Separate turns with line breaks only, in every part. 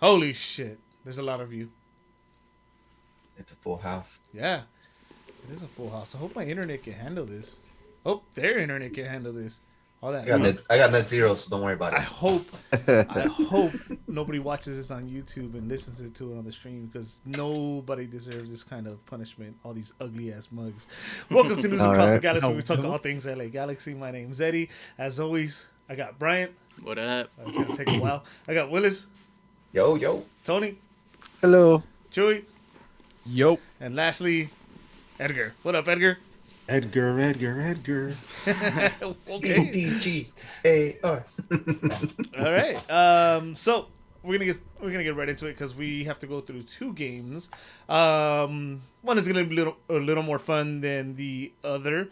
Holy shit. There's a lot of you.
It's a full house.
Yeah. It is a full house. I hope my internet can handle this. Hope their internet can handle this. All that.
I got net zero, so don't worry about it.
I hope nobody watches this on YouTube and listens to it on the stream, because nobody deserves this kind of punishment. All these ugly ass mugs. Welcome to News Across the Galaxy. We talk all things LA Galaxy. My name's Eddie. As always, I got Bryant.
What up?
It's gonna take a while. I got Willis.
Yo.
Tony.
Hello.
Chewy.
Yo.
And lastly, Edgar. What up, Edgar?
Edgar.
Okay.
EDGAR.
All right. So we're gonna get right into it because we have to go through two games. One is gonna be a little more fun than the other.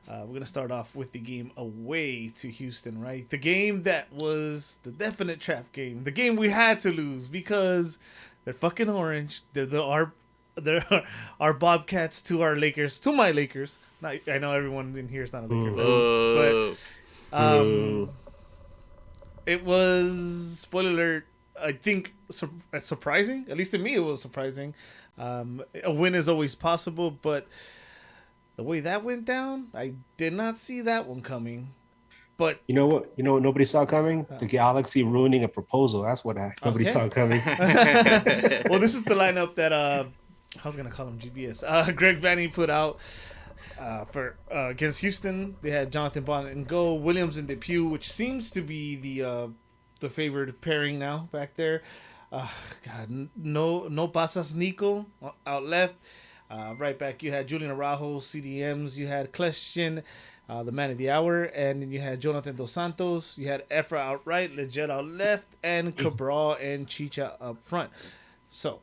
We're gonna start off with the game away to Houston, right? The game that was the definite trap game. The game we had to lose because they're fucking orange. They're our Bobcats to our Lakers, to my Lakers. I know everyone in here is not a Laker fan, but it was, spoiler alert, I think surprising. At least to me, it was surprising. A win is always possible, but the way that went down, I did not see that one coming. But
you know what nobody saw coming? The Galaxy ruining a proposal. That's what nobody saw coming.
Well, this is the lineup that I was gonna call him GBS. Greg Vanny put out for against Houston. They had Jonathan Bond and Go, Williams and Depew, which seems to be the favored pairing now back there. God, no Basas Nico out left. Right back, you had Julian Araujo, CDMs. You had Kleshin, the man of the hour. And then you had Jonathan Dos Santos. You had Efra outright, Leggett out left, and Cabral and Chicha up front. So,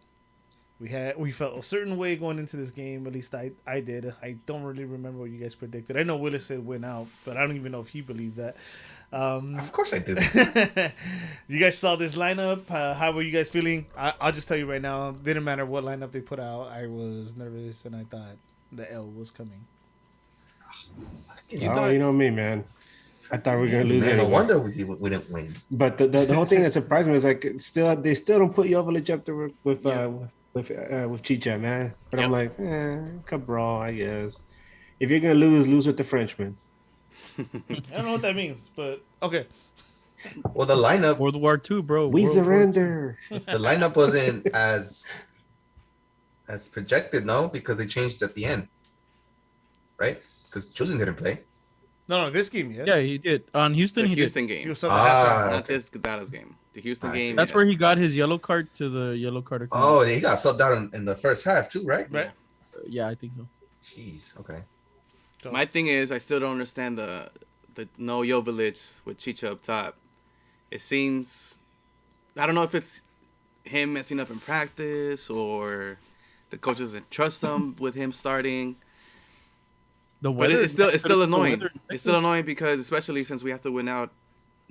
we felt a certain way going into this game. At least I did. I don't really remember what you guys predicted. I know Willis said win out, but I don't even know if he believed that.
Of course I did.
You guys saw this lineup. How were you guys feeling? I'll just tell you right now. Didn't matter what lineup they put out. I was nervous and I thought the L was coming.
You
Oh,
thought-
you know me, man. I thought we were gonna lose.
Man, no
anyway.
wonder we didn't win.
But the whole thing that surprised me was like they still don't put Jovic up there with Chicha, man. But I'm like, Cabral, I guess. If you're gonna lose with the Frenchman.
I don't know what that means, but okay.
Well, the lineup
World War II, bro.
We
World War
surrender.
the lineup wasn't as projected, no, because they changed at the end, right? Because Julian didn't play.
No, this game, yes.
Yeah, he did. On Houston,
The
he
Houston
He
game,
was subbed at
Ah,
halftime.
not this Dallas game. The Houston
I see.
game.
That's
yes.
where he got his yellow card to the yellow card. account.
Oh, he got subbed out in the first half too, right?
Right.
Yeah, I think so.
Jeez. Okay.
My thing is, I still don't understand the no Jovic with Chicha up top. It seems, I don't know if it's him messing up in practice or the coach doesn't trust him with him starting.
The
But
weather.
it's still
the
annoying.
weather in
It's still
Texas.
annoying because especially since we have to win out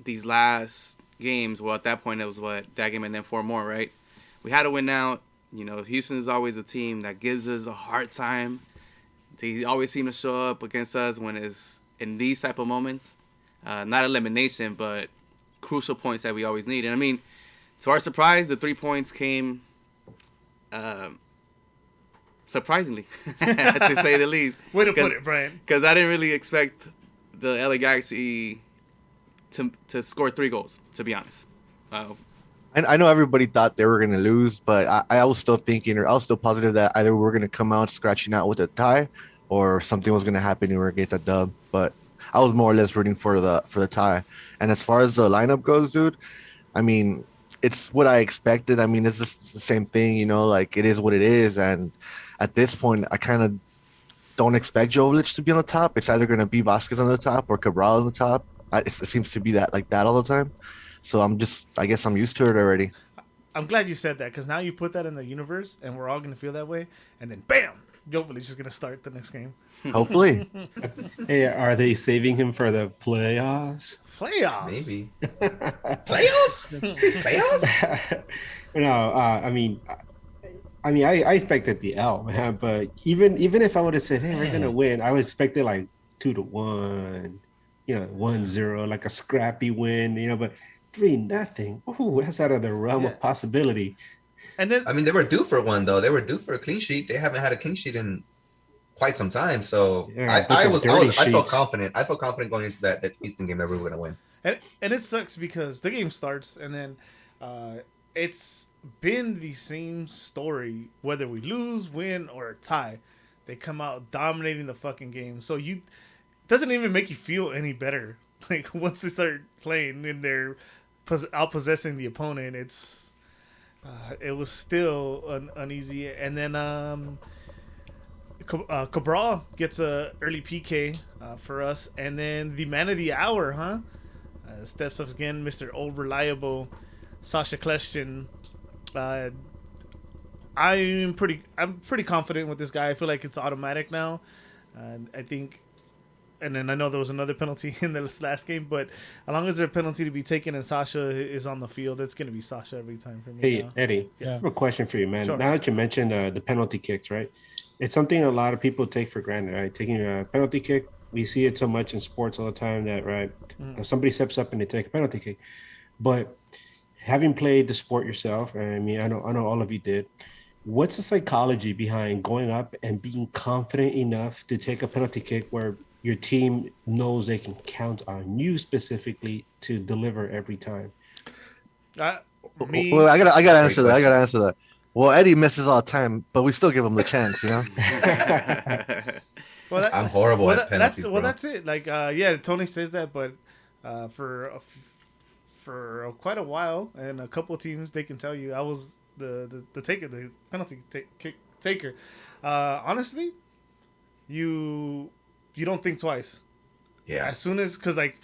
these last games. Well, at that point it was that game and then 4 more, right? We had to win out. You know, Houston is always a team that gives us a hard time. They always seem to show up against us when it's in these type of moments. Not elimination, but crucial points that we always need. And I mean, to our surprise, the 3 points came surprisingly, to say the least.
Way to put it, Brian.
Because I didn't really expect the LA Galaxy to score 3 goals, to be honest.
I know everybody thought they were going to lose, but I was still thinking, or I was still positive that either we were going to come out scratching out with a tie, or something was going to happen and we were going to get the dub. But I was more or less rooting for the tie. And as far as the lineup goes, dude, I mean, it's what I expected. I mean, it's just the same thing, you know, like it is what it is. And at this point, I kind of don't expect Jovic to be on the top. It's either going to be Vasquez on the top or Cabral on the top. It seems to be that all the time. So I guess I'm used to it already.
I'm glad you said that because now you put that in the universe and we're all going to feel that way. And then, bam, Jovic is going to start the next game.
Hopefully.
Hey, are they saving him for the playoffs?
Playoffs.
Maybe. Playoffs? Playoffs?
I expected the L, man. But even if I would have said, hey, we're gonna win, I would expect it like 2-1, 1-0, like a scrappy win, but 3-0. Ooh, that's out of the realm of possibility.
And then,
I mean, they were due for one though. They were due for a clean sheet. They haven't had a clean sheet in quite some time. So
Yeah,
I
dirty
felt
sheets.
confident. I felt confident going into that Houston game that we were going to win.
and it sucks because the game starts and then it's been the same story whether we lose, win, or tie. They come out dominating the fucking game. So doesn't even make you feel any better. Like once they start playing and they're out possessing the opponent, it was still uneasy. And then Cabral gets a early PK for us, and then the man of the hour, steps up again, Mr. Old Reliable, Sasha Kleshin. I'm pretty confident with this guy. I feel like it's automatic now. I think, and then I know there was another penalty in this last game, but as long as there's a penalty to be taken and Sasha is on the field, it's going to be Sasha every time for me.
Hey,
now.
Eddie,
Yes.
I have a question for you, man.
Sure.
Now that you mentioned the penalty kicks, right? It's something a lot of people take for granted, right? Taking a penalty kick, we see it so much in sports all the time that, right, somebody steps up and they take a penalty kick. But having played the sport yourself, I mean, I know all of you did. What's the psychology behind going up and being confident enough to take a penalty kick where your team knows they can count on you specifically to deliver every time?
Me,
Well, I gotta answer
Great
that. I gotta
question.
answer that. Well, Eddie misses all the time, but we still give him the chance, you know.
well,
I'm horrible
well,
at penalties, bro.
that's it. Like, Tony says that, but for quite a while and a couple of teams, they can tell you I was the penalty taker. Honestly, you don't think twice.
Yeah.
As soon as, because like,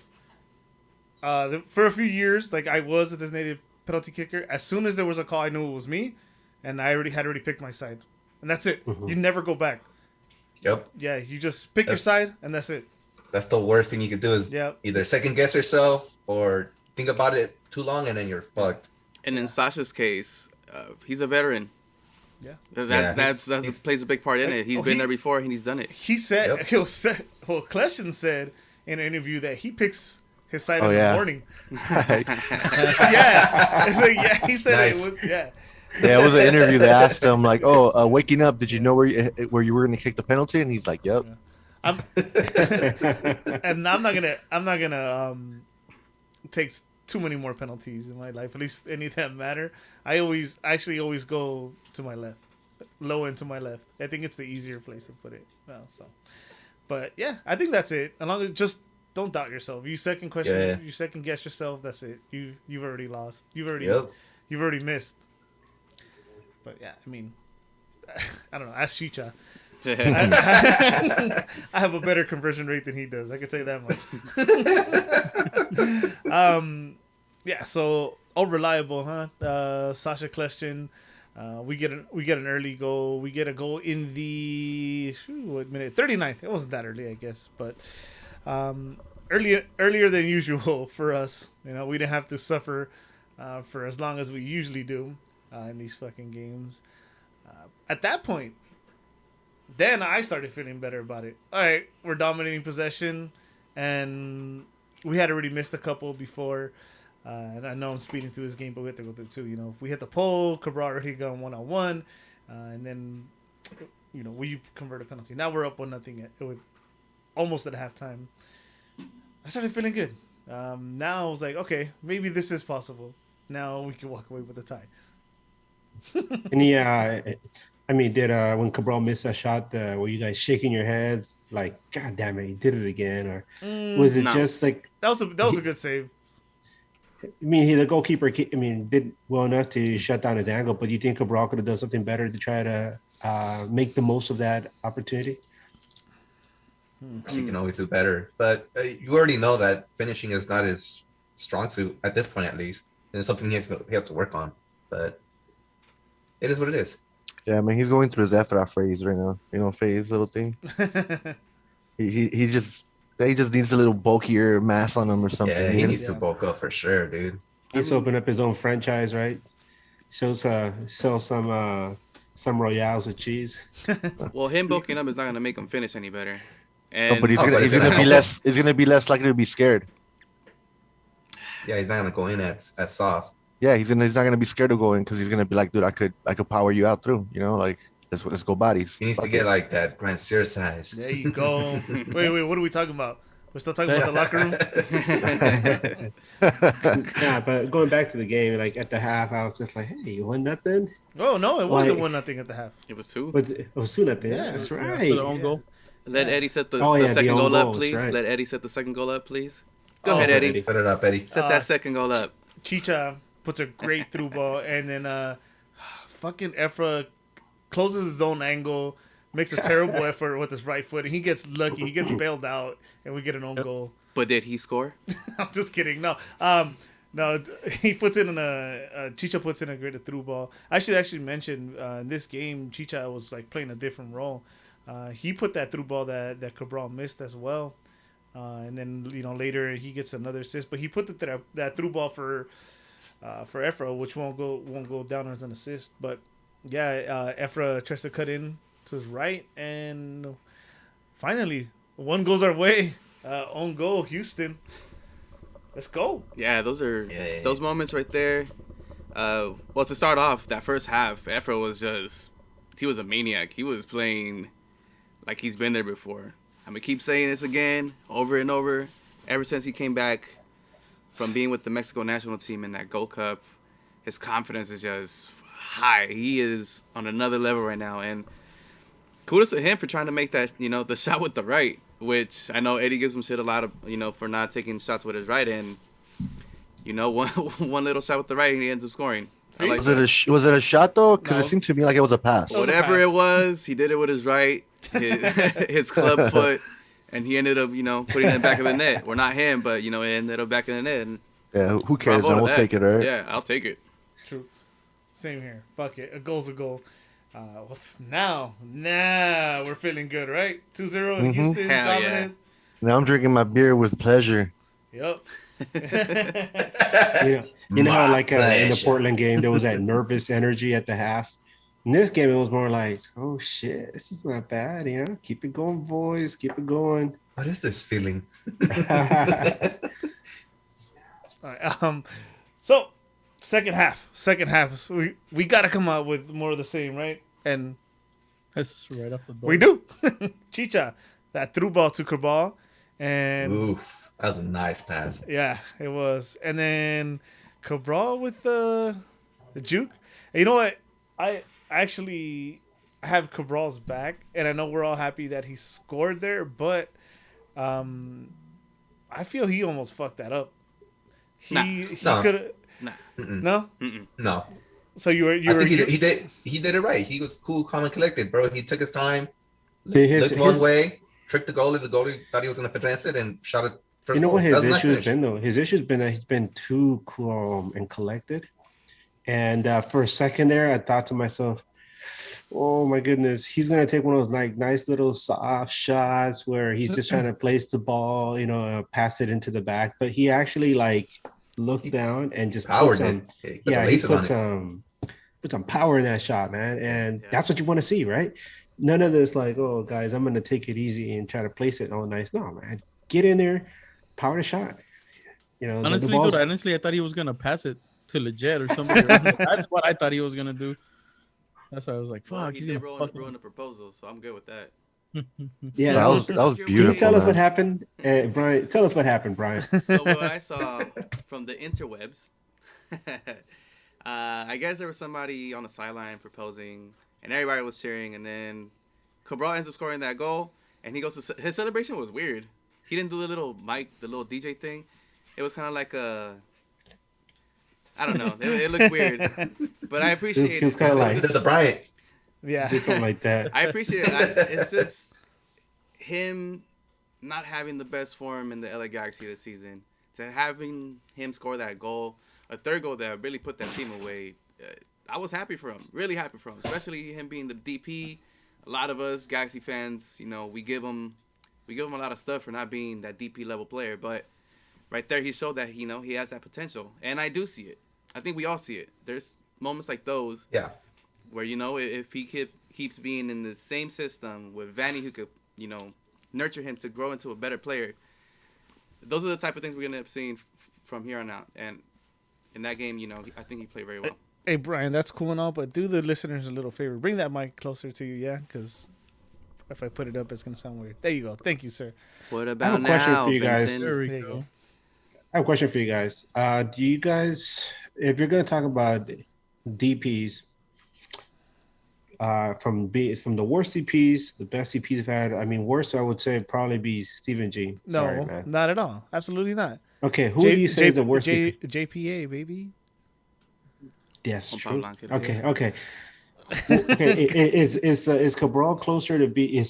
for a few years, like I was a designated penalty kicker. As soon as there was a call, I knew it was me, and I already picked my side, and that's it. You never go back.
Yep.
Yeah, you just pick your side, and that's it.
That's the worst thing you could do is either second guess yourself or think about it too long, and then you're fucked.
And in Sasha's case, he's a veteran.
Yeah.
That plays a big part in it. He's been there before and he's done it.
He said, Kleshin said in an interview that he picks his side in the morning. Yeah. It's like, yeah, he said
Nice.
it was, yeah.
Yeah, it was an interview. They asked him like, "Oh, waking up, did you know where you were going to kick the penalty?" And he's like, "Yep."
And I'm not gonna take too many more penalties in my life. At least any that matter. I actually always go to my left, low end to my left. I think it's the easier place to put it. But yeah, I think that's it. As long as just don't doubt yourself. You second you second guess yourself. That's it. You've already lost. You've already missed. But yeah, I mean, I don't know. Ask Chicha. I have a better conversion rate than he does. I can tell you that much. Yeah. So all reliable, huh? Sasha Kleshin. We get an early goal. We get a goal in the minute 39th. It wasn't that early, I guess, but earlier than usual for us. You know, we didn't have to suffer for as long as we usually do in these fucking games. At that point, then I started feeling better about it. All right, we're dominating possession, and we had already missed a couple before. And I know I'm speeding through this game, but we have to go through two. You know, we hit the pole. Cabral already gone 1-on-1, and then we convert a penalty. Now we're up 1-0 with almost at halftime. I started feeling good. Now I was like, okay, maybe this is possible. Now we can walk away with a tie.
And yeah, I mean, did when Cabral missed that shot, were you guys shaking your heads like, God damn it, he did it again, or was it just like
that was a good save?
I mean, the goalkeeper, did well enough to shut down his angle, but you think Cabral could have done something better to try to make the most of that opportunity?
He can always do better, but you already know that finishing is not his strong suit at this point, at least, and it's something he has to work on. But it is what it is.
Yeah, I mean, he's going through his Efra phase right now. Phase little thing. he just needs a little bulkier mass on him or something.
Yeah, he needs to bulk up for sure, dude.
He's opened up his own franchise, right? Sell some Royales with cheese.
Well, him bulking up is not gonna make him finish any better. And
but he's gonna be less. He's gonna be less likely to be scared.
Yeah, he's not gonna go in as soft.
Yeah, he's not gonna be scared of going because he's gonna be like, dude, I could power you out through. Like let's go bodies.
He needs to get like that Grand Sear size.
There you go. Wait, what are we talking about? We're still talking about the locker room.
Yeah, but going back to the game, like at the half, I was just like, hey, you 1-0?
Oh no, it wasn't 1-0 at the half.
It was 2.
But it was 2-0. Yeah, that's right.
For the own goal.
Let Eddie set the
the
second
own
goal up,
goals,
please.
right.
Let Eddie set the second goal up, please. Go ahead, Eddie.
Set it up, Eddie.
Set that second goal up.
Chicha puts a great through ball, and then fucking Efra closes his own angle, makes a terrible effort with his right foot, and he gets lucky. He gets bailed out, and we get an own goal.
But did he score?
I'm just kidding. No, no. He puts in Chicha puts in a great through ball. I should actually mention in this game, Chicha was like playing a different role. He put that through ball that Cabral missed as well, and then later he gets another assist. But he put that through ball for Efra, which won't go down as an assist. But yeah, Efra tries to cut in to his right, and finally one goes our way. Own goal, Houston. Let's go.
Yeah, those are those moments right there. Well, to start off, that first half, Efra was he was a maniac. He was playing like he's been there before. I'm gonna keep saying this again, over and over. Ever since he came back from being with the Mexico national team in that Gold Cup, his confidence is just high. He is on another level right now, and kudos to him for trying to make that, the shot with the right, which I know Eddie gives him shit a lot of, for not taking shots with his right, and one little shot with the right and he ends up scoring. I like
Was it was it a shot though? Because
No.
it seemed to me like it was a pass.
was a
whatever
pass.
it was, he did it with his right, his club foot, and he ended up, putting it in the back of the net. Well, not him, but it ended up back in the net. And
Yeah, who cares,
bravo
man?
to
We'll
that.
take it, right?
Yeah, I'll take it.
True. Same here. Fuck it. A goal's a goal. What's now? Nah, we're feeling good, right? 2-0 in
Mhm.
Houston.
Hell yeah.
Dominant.
Now I'm drinking my beer with pleasure.
Yep.
You know how
My
like in the
pleasure.
Portland game there was that nervous energy at the half. In this game, it was more like, oh shit, this is not bad. Keep it going, boys. Keep it going.
What is this feeling?
All right. So second half. So we got to come out with more of the same, right? And
That's right off the door.
we do. Chicha, that through ball to Cabral, and
Oof, that was a nice pass.
yeah, it was. And then Cabral with the juke. And you know what? I actually have Cabral's back, and I know we're all happy that he scored there, but I feel he almost fucked that up. He
Nah.
could
Nah.
no.
No,
So you were
I think he did it right. He was cool, calm, and collected, bro. He took his time, looked one way, tricked the goalie. The goalie thought he was gonna finesse it and shot it. First
You know
goal.
what
That
his
was a nice
issue has
finish.
been though? His issue has been that he's been too calm and collected. And for a second there, I thought to myself, "Oh my goodness, he's gonna take one of those like nice little soft shots where he's just trying to place the ball, pass it into the back." But he actually like looked down and just put
Powered
some,
it. He put the
he
laces on
put
it.
some power in that shot, man. And
Yeah.
that's what you want to see, right? None of this like, oh guys, I'm gonna take it easy and try to place it all nice. No, man, get in there, power the shot. The
Honestly,
ball's-
I thought he was gonna pass it to Legit or somebody. That's what I thought he was gonna do. That's why I was like,
Well,
"Fuck,
he
he's
did
gonna
ruin the proposal, so I'm good with that.
yeah.
That was
Can
beautiful.
you tell us
man.
what happened, Brian? Tell us what happened, Brian.
So what I saw from the interwebs, I guess there was somebody on the sideline proposing, and everybody was cheering, and then Cabral ends up scoring that goal, and he goes to his celebration was weird. He didn't do the little mic, the little DJ thing. It was kind of like I don't know. It looked weird, but I appreciate
It was
it.
kinda like-
He did the Bryant.
Yeah.
Do something like that.
I appreciate it. It's just him not having the best form in the LA Galaxy this season. To having him score that goal, a third goal that really put that team away, I was happy for him. Really happy for him, especially him being the DP. A lot of us Galaxy fans, we give him a lot of stuff for not being that DP level player. But right there, he showed that he has that potential, and I do see it. I think we all see it. There's moments like those
Yeah.
where if he keeps being in the same system with Vanny, who could nurture him to grow into a better player. Those are the type of things we're gonna end up seeing from here on out. And in that game, I think he played very well.
Hey Brian, that's cool and all, but do the listeners a little favor. Bring that mic closer to you, yeah? Because if I put it up, it's gonna sound weird. There you go. Thank you, sir.
What
I
about
have a question
now,
for you guys.
Benson?
There we
There you
go.
go.
I have a question for you guys. Do you guys, if you're going to talk about DPs, from the worst DPs, the best DPs have had, I mean, worst I would say probably be Steven G.
No,
Sorry, man.
not at all. Absolutely not.
Okay, who do you say is the worst DP?
JPA, baby.
Yes,
Juan
true.
Pablo Ángel.
Okay. Okay, is Cabral closer to be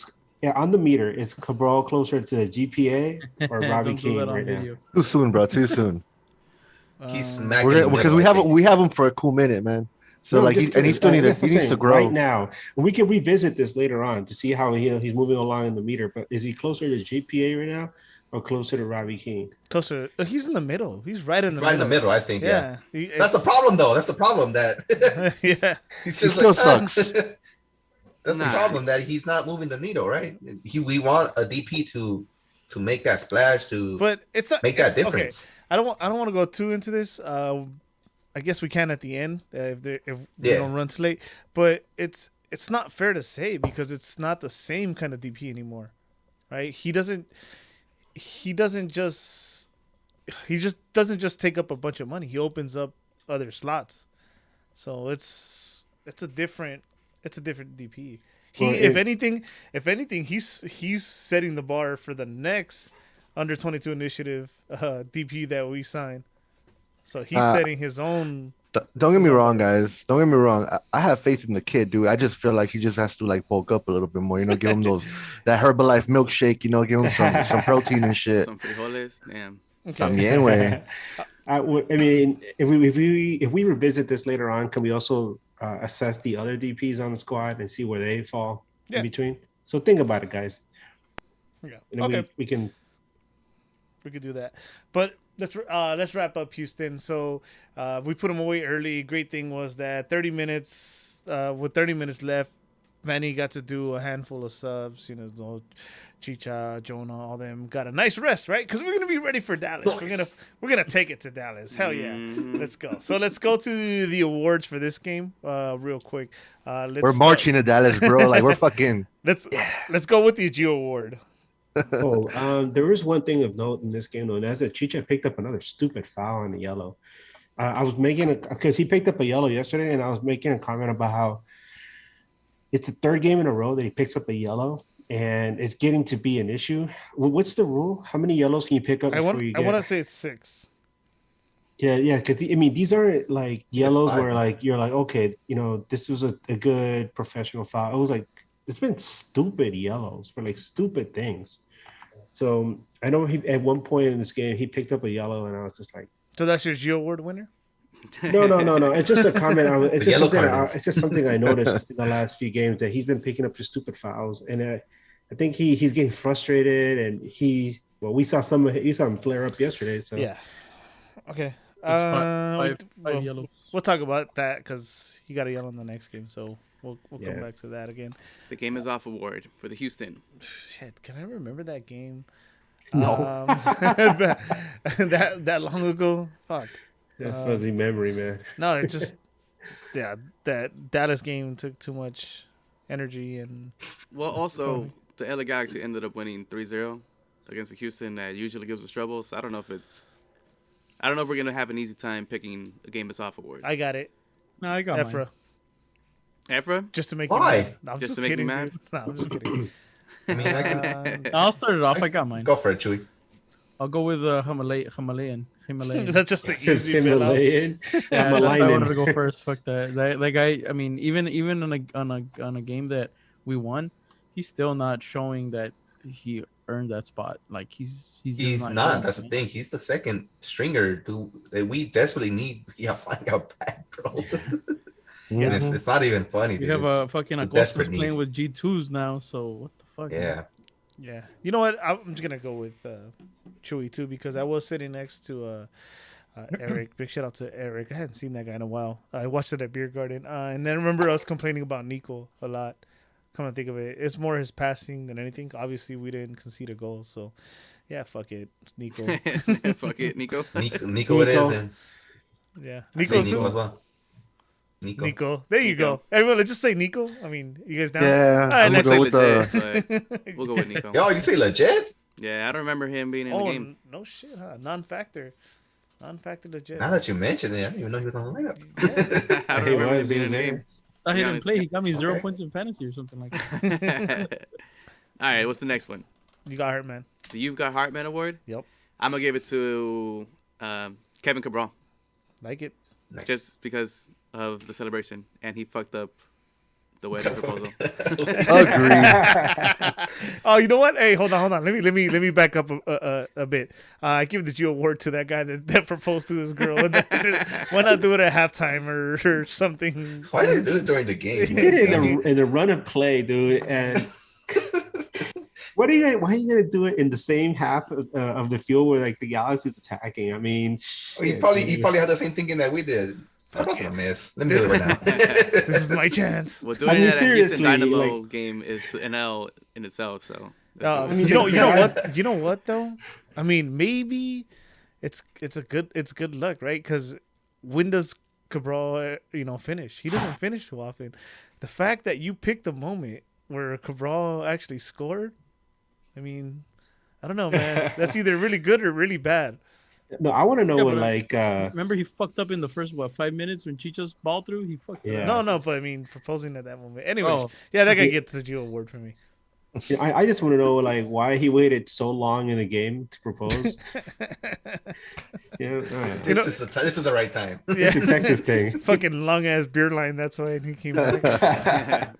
on the meter? Is Cabral closer to GPA or Robbie
Don't do
King
that on
right now?
video.
Too soon, bro. Too soon.
He's
Um,
smacking the
Because
middle,
we
I
have
think.
we have him for a cool minute, man. So
No,
like,
just
he needs to
that's
he
what I'm
needs to
saying.
grow.
Right now. We can revisit this later on to see how he's moving along in the meter. But is he closer to GPA right now or closer to Robbie King?
closer. He's in the middle. He's right in the
Right in
middle.
the middle, I think. Yeah.
Yeah.
That's the problem, though. That's the problem that
yeah.
he's
He
just
still
like,
sucks.
That's the
Nah.
problem that he's not moving the needle, right? We want a DP to make that splash, to
But it's not
make that
okay.
difference.
I don't want to go too into this. I guess we can at the end if we
Yeah.
don't run too late. But it's not fair to say because it's not the same kind of DP anymore, right? He just doesn't just take up a bunch of money. He opens up other slots, so it's a different DP.
Well,
If anything, he's setting the bar for the next under 22 initiative DP that we sign. So he's setting his own
Don't get me wrong, guys. Don't get me wrong. I have faith in the kid, dude. I just feel like he just has to like bulk up a little bit more. You know, give him that Herbalife milkshake. You know, give him some protein and shit.
Some frijoles. Damn.
También, güey.
I mean, if we revisit this later on, can we also assess the other DPs on the squad and see where they fall in between? So think about it, guys.
Yeah.
And
Okay.
we can.
We could do that, but let's wrap up Houston. So we put them away early. Great thing was that 30 minutes with 30 minutes left, Vanny got to do a handful of subs. You know, Chicha, Jonah, all them got a nice rest, right? Because we're gonna be ready for Dallas.
Nice.
We're gonna take it to Dallas. Hell yeah, let's go. So let's go to the awards for this game real quick.
We're marching to Dallas, bro. Like we're fucking.
Let's go with the Gio Award.
There is one thing of note in this game, though, and that's that Chicha picked up another stupid foul on the yellow. I was making because he picked up a yellow yesterday, and I was making a comment about how it's the third game in a row that he picks up a yellow, and it's getting to be an issue. What's the rule? How many yellows can you pick up?
I want to say it's 6.
Yeah, because I mean these aren't like yellows
fine.
where like you're like, okay, you know, this was a good professional foul. It was like it's been stupid yellows for like stupid things. So I know he at one point in this game he picked up a yellow, and I was just like,
So that's your Gio Award winner.
no. It's just a comment.
The yellow card is-
It's just something I noticed in the last few games that he's been picking up just stupid fouls, and I think he's getting frustrated, and we saw him flare up yesterday. So
Yeah. Okay.
Five
Well,
yellows.
we'll talk about that because he got a yellow in the next game, so we'll come
Yeah.
back to that again.
The game is off award for the Houston.
Shit, can I remember that game?
No.
that long ago. Fuck.
that fuzzy memory, man.
No, it just that Dallas game took too much energy and
Well, also, the LA Galaxy ended up winning 3-0 against the Houston that usually gives us trouble. So I don't know if we're going to have an easy time picking a game is off award.
I got it.
No, I got mine.
Efra,
Efra?
just to make
Why?
you mad. No, I'm
Just
just,
to make you
kidding,
mad?
dude. No, I'm just kidding.
I mean, I can
I'll start it off. I got mine.
go for it, Chewy.
I'll go with Himalayan.
That's just the easy
Himalayan.
Yeah, I
Himalayan.
wanted to go first. Fuck that. That guy. I mean, even on a game that we won, he's still not showing that he earned that spot. Like he's
He's
just
not.
showing
That's the
it.
thing. He's the second stringer that we desperately need. Yeah, find out back, bro. And it's not even funny.
We
Dude.
have a
It's
fucking
a
Agosto
desperate
playing
need.
with G2s now. So what the fuck? man?
Yeah.
Yeah. You know what? I'm just gonna go with Chewy too because I was sitting next to Eric. Big shout out to Eric. I hadn't seen that guy in a while. I watched it at Beer Garden, and then remember I was complaining about Nico a lot. Come to think of it, it's more his passing than anything. Obviously, we didn't concede a goal, so yeah, fuck it, it's Nico.
Fuck it, Nico.
Nico it is. And
Yeah,
I
Nico
say Nico
too.
as well. Nico.
There you go. Everyone, let's just say Nico. I mean, you guys down?
Yeah,
All right,
I'm
next
gonna
Say
go with
legit, but we'll go with Nico.
Yo, you say legit?
Yeah, I don't remember him being in the
Oh,
game.
no shit, huh? Non-factor legit.
Now that you mention it, I didn't even know he was on the lineup.
I don't
He
remember him
was
being in the
there.
game.
I
be
didn't
honest.
play. He got me 0
Okay.
points in fantasy or something like that.
All right, what's the next one?
You got hurt, man.
The You've Got Heartman Award?
Yep.
I'm going to give it to Kevin Cabral
Like it.
Nice.
just because of the celebration, and he fucked up the wedding proposal.
Agreed.
Oh, you know what? Hey, hold on. Let me back up a bit. I give the Gio Award to that guy that proposed to his girl. Why not do it at halftime or something?
Why did they do it during the game?
He did it in the run of play, dude. And why are you gonna do it in the same half of the field where like the Galaxy's attacking? I mean,
He
shit,
probably
dude.
had the same thinking that we did. That wasn't a miss. Let me do it right now.
This is my chance.
Well, doing
I mean,
it at a Houston
seriously,
Dynamo game is an L in itself, so.
You know what? You know what though? I mean, maybe it's a good luck, right? Because when does Cabral finish? He doesn't finish too often. The fact that you picked the moment where Cabral actually scored, I mean, I don't know, man. That's either really good or really bad.
No, I want to know
Yeah,
what
but-
like
Remember, he fucked up in the first 5 minutes when Chicho's ball through. He fucked
Yeah.
it up.
No, but I mean, proposing at that moment. Anyways,
Oh.
yeah, that guy
Okay.
gets the Gio Award for me.
Yeah, I just want to know like why he waited so long in the game to propose. Yeah,
This is the right time.
it's a Texas thing.
Fucking long ass beer line. That's why he came back.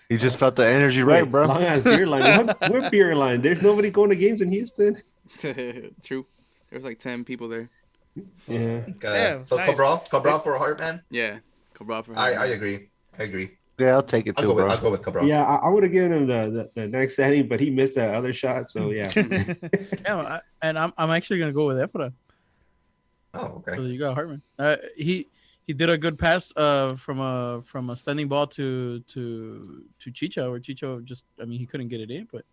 You just felt the energy right, bro.
Long ass beer line. What beer line? There's nobody going to games in Houston.
True. There's like 10 people there.
Yeah.
Damn,
So
nice.
Cabral for a heart, man.
Yeah. Cabral for
I agree.
Yeah, I'll take it too, bro.
I'll go with Cabral.
Yeah, I would have given him the next setting, but he missed that other shot. So yeah.
Yeah, I'm actually gonna go with Efra.
Oh,
So
okay.
you got Hartman. He did a good pass from a standing ball to Chicha, where Chicho just he couldn't get it in, but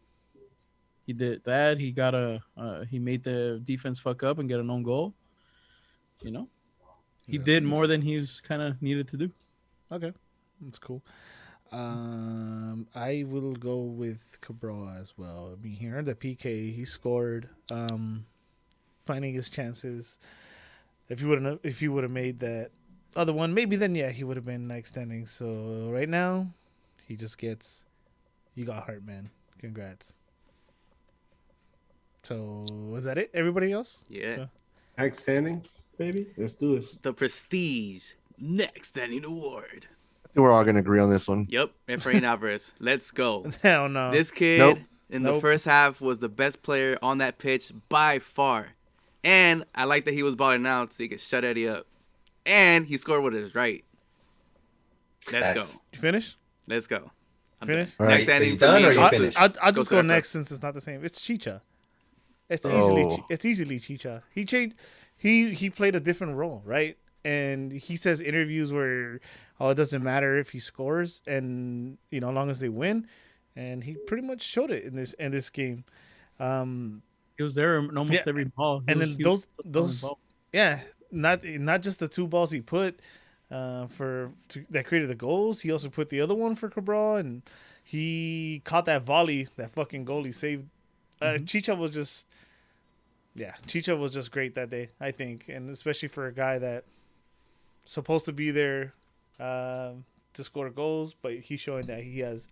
he did that. He got he made the defense fuck up and get an own goal. You know, he did more than he was kind of needed to do.
Okay, that's cool. I will go with Cabral as well. I mean, he earned the PK. He scored, finding his chances. If you would have made that other one, maybe then he would have been extending. So right now, he just gets. You got heart, man. Congrats. So was that it? Everybody else?
Yeah.
Next standing, baby. Let's do this.
The Prestige Next Standing Award.
I think we're all gonna agree on this one.
Yep. Efrain Alvarez. Let's go.
Hell no.
This kid
Nope.
in
Nope.
the first half was the best player on that pitch by far. And I like that he was balling out so he could shut Eddie up. And he scored with his right. Let's go.
Facts.
You finish?
Let's go. I'm
Finish?
done.
All
Next
right.
Are
standing
you
for
done
me.
or you
I'll,
finished?
I'll just
Go
go
Surfer.
next since it's not the same. It's Chicha. It's
Oh.
easily Chicha. He changed. He played a different role, right? And he says interviews where, it doesn't matter if he scores, and as long as they win, and he pretty much showed it in this game.
He was there in almost
Yeah,
every ball.
and then
He was
those
involved.
not just the two balls he put that created the goals. He also put the other one for Cabral, and he caught that volley that fucking goal he saved. Chicha was just great that day, I think, and especially for a guy that supposed to be there to score goals, but he's showing that he has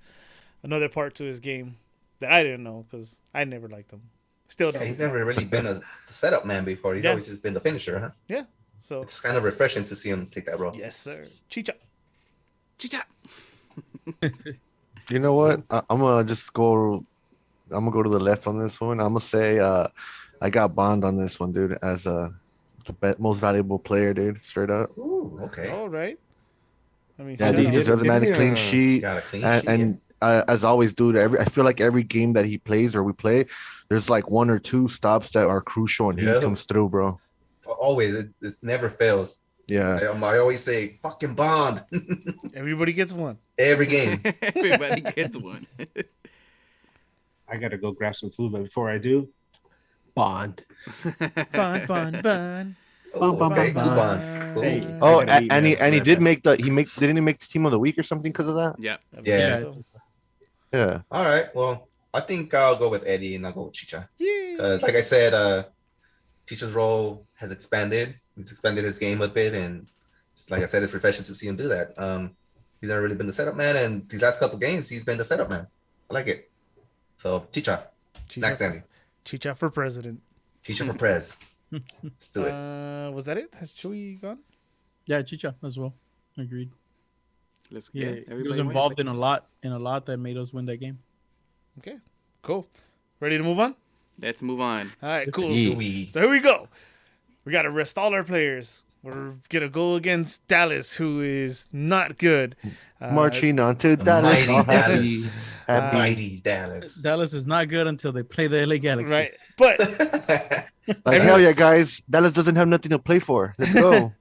another part to his game that I didn't know because I never liked him. Still don't.
Yeah, he's never really been a setup man before. He's
Yeah.
always just been the finisher, huh?
Yeah. So
It's kind of refreshing to see him take that role.
yes, sir. Chicha.
Chicha.
You know what? I'm gonna just go. I'm gonna go to the left on this one. I'm gonna say I got Bond on this one, dude, as the most valuable player, dude. Straight up.
Ooh, okay.
All right. I mean,
Yeah,
shut
he
up.
deserves a
Didn't he,
clean sheet.
Got a clean
And,
sheet.
and as always, dude, I feel like every game that he plays or we play, there's like one or two stops that are crucial, and he
Yeah.
comes through, bro.
Always, it never fails.
Yeah.
I always say, fucking Bond.
Everybody gets one.
Every game.
Everybody gets one.
I gotta go grab some food, but before I do, Bond.
Fun, fun, fun.
Oh,
Bum,
okay,
bum,
two
bum.
Bonds. Cool.
Hey.
Oh,
I gotta eat,
and he
man.
did make didn't he make the team of the week or something because of that?
Yeah.
Yeah.
So,
Yeah.
All right. Well, I think I'll go with Eddie and I'll go with Chicha.
yeah.
Like I said, Chicha's role has expanded. He's expanded his game a bit, and like I said, it's refreshing to see him do that. He's never really been the setup man, and these last couple games, he's been the setup man. I like it. So Chicha, next standing.
Chicha for president.
Chicha for Prez. Let's do it.
Was that it? Has Chewy gone?
Yeah, Chicha as well. Agreed.
Let's
Yeah,
get
he was involved in a lot that made us win that game.
Okay, cool. Ready to move on?
Let's move on.
All right, cool.
Yeah.
Dewey.
So here we go. We got to rest all our players. We're going to go against Dallas, who is not good.
Marching on to Dallas.
Mighty
all happy.
Dallas.
Happy.
Mighty Dallas.
Dallas is not good until they play the LA Galaxy.
Right. But
Like, hell yeah, guys. Dallas doesn't have nothing to play for. Let's go.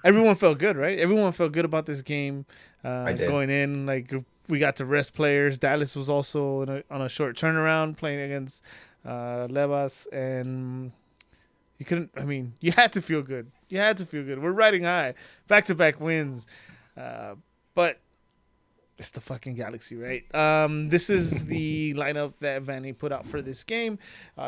everyone felt good, right? Everyone felt good about this game
I did.
going in. Like, we got to rest players. Dallas was also on a short turnaround playing against Levas, and you had to feel good. You had to feel good. We're riding high, back-to-back wins. But It's the fucking Galaxy, right? This is the lineup that Vanny put out for this game.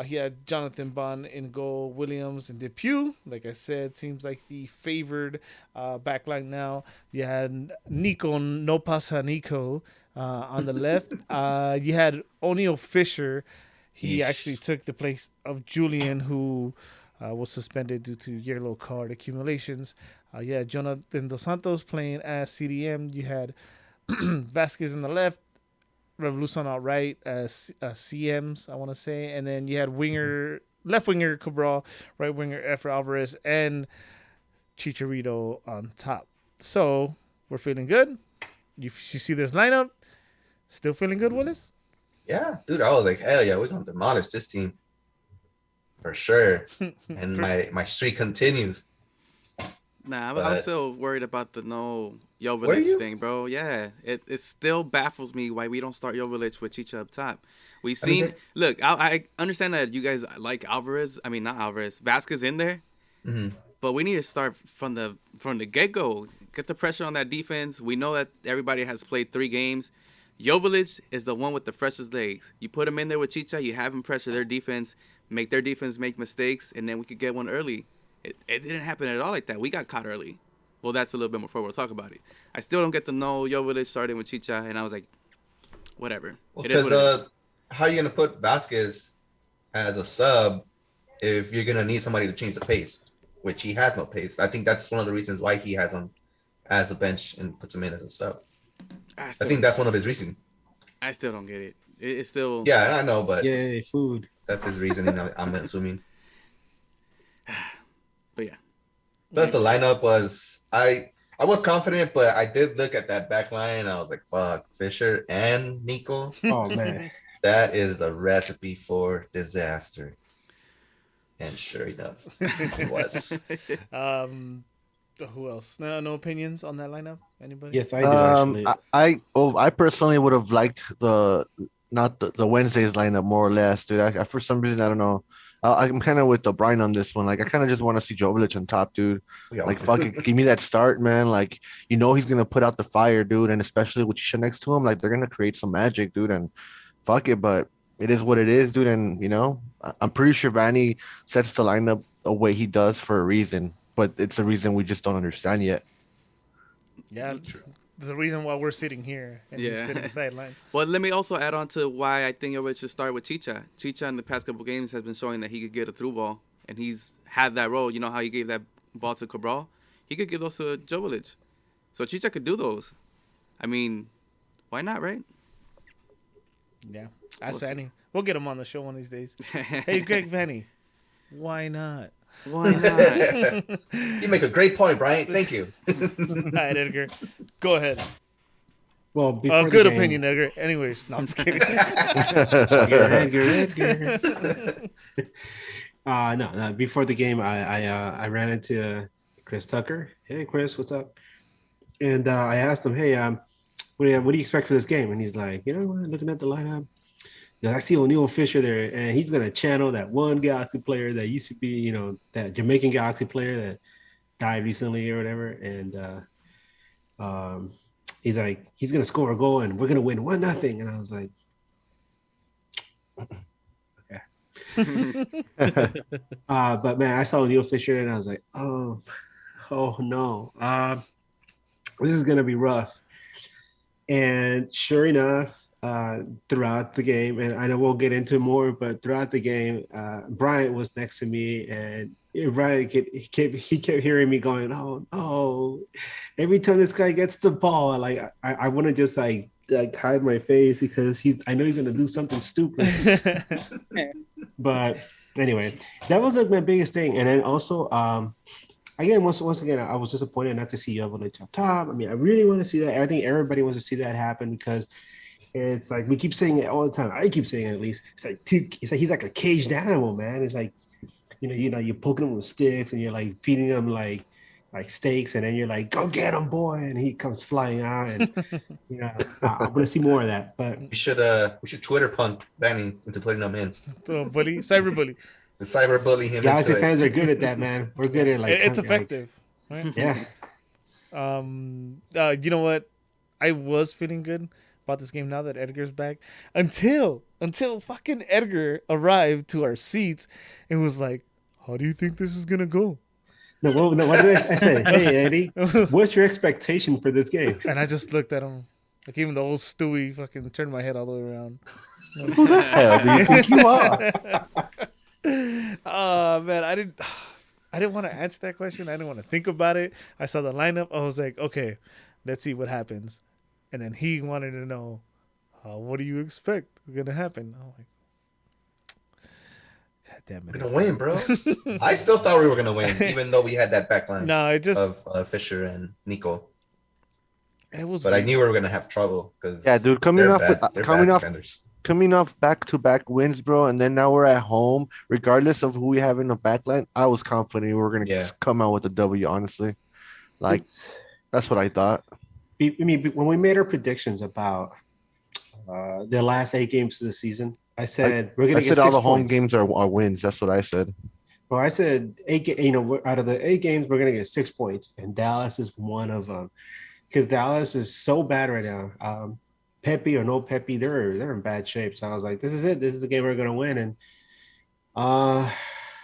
He had Jonathan Bond in goal, Williams and Depew. Like I said, seems like the favored backline now. You had Nico No Pasa Nico on the left. You had O'Neal Fisher. He
Yeesh.
actually took the place of Julian, who was suspended due to yellow card accumulations. You had Jonathan Dos Santos playing as CDM. You had Vasquez on the left, Revolucion out right as CMs, I want to say, and then you had left winger Cabral, right winger Efra Alvarez, and Chicharito on top. So we're feeling good. You see this lineup, still feeling good, Willis?
Yeah, dude, I was like, hell yeah, we're gonna demolish this team for sure. And my streak continues.
Nah, I'm
But-
still worried about the no
Were
Jovic
you?
thing, bro. Yeah, it still baffles me why we don't start Jovic with Chicha up top. We've
I mean,
seen. Look, I understand that you guys like Alvarez. I mean, not Alvarez. Vasquez in there,
Mhm.
but we need to start from the get go. Get the pressure on that defense. We know that everybody has played 3 games. Jovic is the one with the freshest legs. You put him in there with Chicha, you have him pressure their defense, make their defense make mistakes, and then we could get one early. It didn't happen at all like that. We got caught early. Well, that's a little bit more forward. We'll talk about it. I still don't get to know Jovic starting with Chicha, and I was like, whatever.
Well,
It is what it is.
how are you gonna put Vasquez as a sub if you're gonna need somebody to change the pace, which he has no pace? I think that's one of the reasons why he has him as a bench and puts him in as a sub.
I
I
still,
think that's one of his reasons.
I still don't get it. It's still.
Yeah, I know, but
Yay, food.
that's his reasoning. I'm assuming.
But yeah.
Plus, the lineup was I was confident, but I did look at that back line. And I was like, "Fuck, Fisher and Nico.
Oh man.
That is a recipe for disaster." And sure enough, it was.
Who else? No opinions on that lineup? Anybody?
Yes, I do actually.
I personally would have liked not the Wednesdays lineup more or less, dude. I for some reason I don't know. I'm kind of with the Brian on this one. Like I kind of just want to see Jovic on top, dude.
Yeah.
Like fucking give me that start, man. Like he's gonna put out the fire, dude. And especially with Chisha next to him, like they're gonna create some magic, dude. And fuck it, but it is what it is, dude. And I'm pretty sure Vanny sets the lineup the way he does for a reason, but it's a reason we just don't understand yet.
Yeah, there's a reason why we're sitting here and you're
Yeah.
sitting sideline.
Well, let me also add on to why I think Jovic should start with Chicha. Chicha in the past couple games has been showing that he could get a through ball, and he's had that role. You know how he gave that ball to Cabral? He could give those to Jovic. So Chicha could do those. I mean, why not, right?
Yeah, ask
We'll see.
Vanny. We'll get him on the show one of these days. Hey, Greg Vanny, why not?
Why not?
You make a great point, Brian. Thank you.
All right, Edgar, go ahead.
Well, before the
Good
game-
opinion, Edgar. Anyways, no, I'm just kidding.
Edgar. No. Before the game, I ran into Chris Tucker. Hey, Chris, what's up? And I asked him, hey, what do you expect for this game? And he's like, looking at the lineup, I see O'Neal Fisher there, and he's gonna channel that one Galaxy player that used to be, that Jamaican Galaxy player that died recently or whatever. And he's like, he's gonna score a goal, and we're gonna win 1-0. And I was like, but man, I saw O'Neal Fisher and I was like, oh no, this is gonna be rough. And sure enough, throughout the game, and I know we'll get into it more, but throughout the game, Bryant was next to me, and Bryant kept hearing me going, oh no, every time this guy gets the ball, like I want to just like hide my face because I know he's gonna do something stupid. But anyway, that was like my biggest thing. And then also, again, once again, I was disappointed not to see Jovic up top. I mean, I really want to see that. I think everybody wants to see that happen because it's like we keep saying it all the time. I keep saying it at least. It's like he's like a caged animal, man. It's like you're poking him with sticks and you're like feeding him like steaks, and then you're like, go get him, boy, and he comes flying out. And I want to see more of that. But
We should Twitter punk Danny into putting them in.
So, cyberbully.
The cyberbully him
Galaxy
into it.
fans are good at that, man. We're good at
It's effective. Right?
Yeah.
You know what? I was feeling good about this game now that Edgar's back. Until fucking Edgar arrived to our seats and was like, "How do you think this is gonna go?"
No, what did I say? Hey, Eddie, what's your expectation for this game?
And I just looked at him, like even the old Stewie fucking turned my head all the way around.
Who the hell do you think you are?
Oh man, I didn't want to answer that question. I didn't want to think about it. I saw the lineup. I was like, okay, let's see what happens. And then he wanted to know, what do you expect is gonna happen? I'm like, God damn
We're
it.
gonna win, bro. I still thought we were gonna win, even though we had that back line
No, it just
of Fisher and Nico.
it was.
But I
weird.
knew we were gonna have trouble because
Yeah, dude, coming off back-to-back wins, bro, and then now we're at home. Regardless of who we have in the backline, I was confident we were gonna
Yeah.
come out with a W. Honestly, like that's what I thought.
I mean, when we made our predictions about the last 8 games of the season, I said we're
I
gonna get
said all
6
the home
points.
games are wins. That's what I said.
Well, I said out of the 8 games, we're gonna get 6 points, and Dallas is one of them because Dallas is so bad right now. Pepe or no Pepe, they're in bad shape. So I was like, this is it. This is the game we're gonna win. And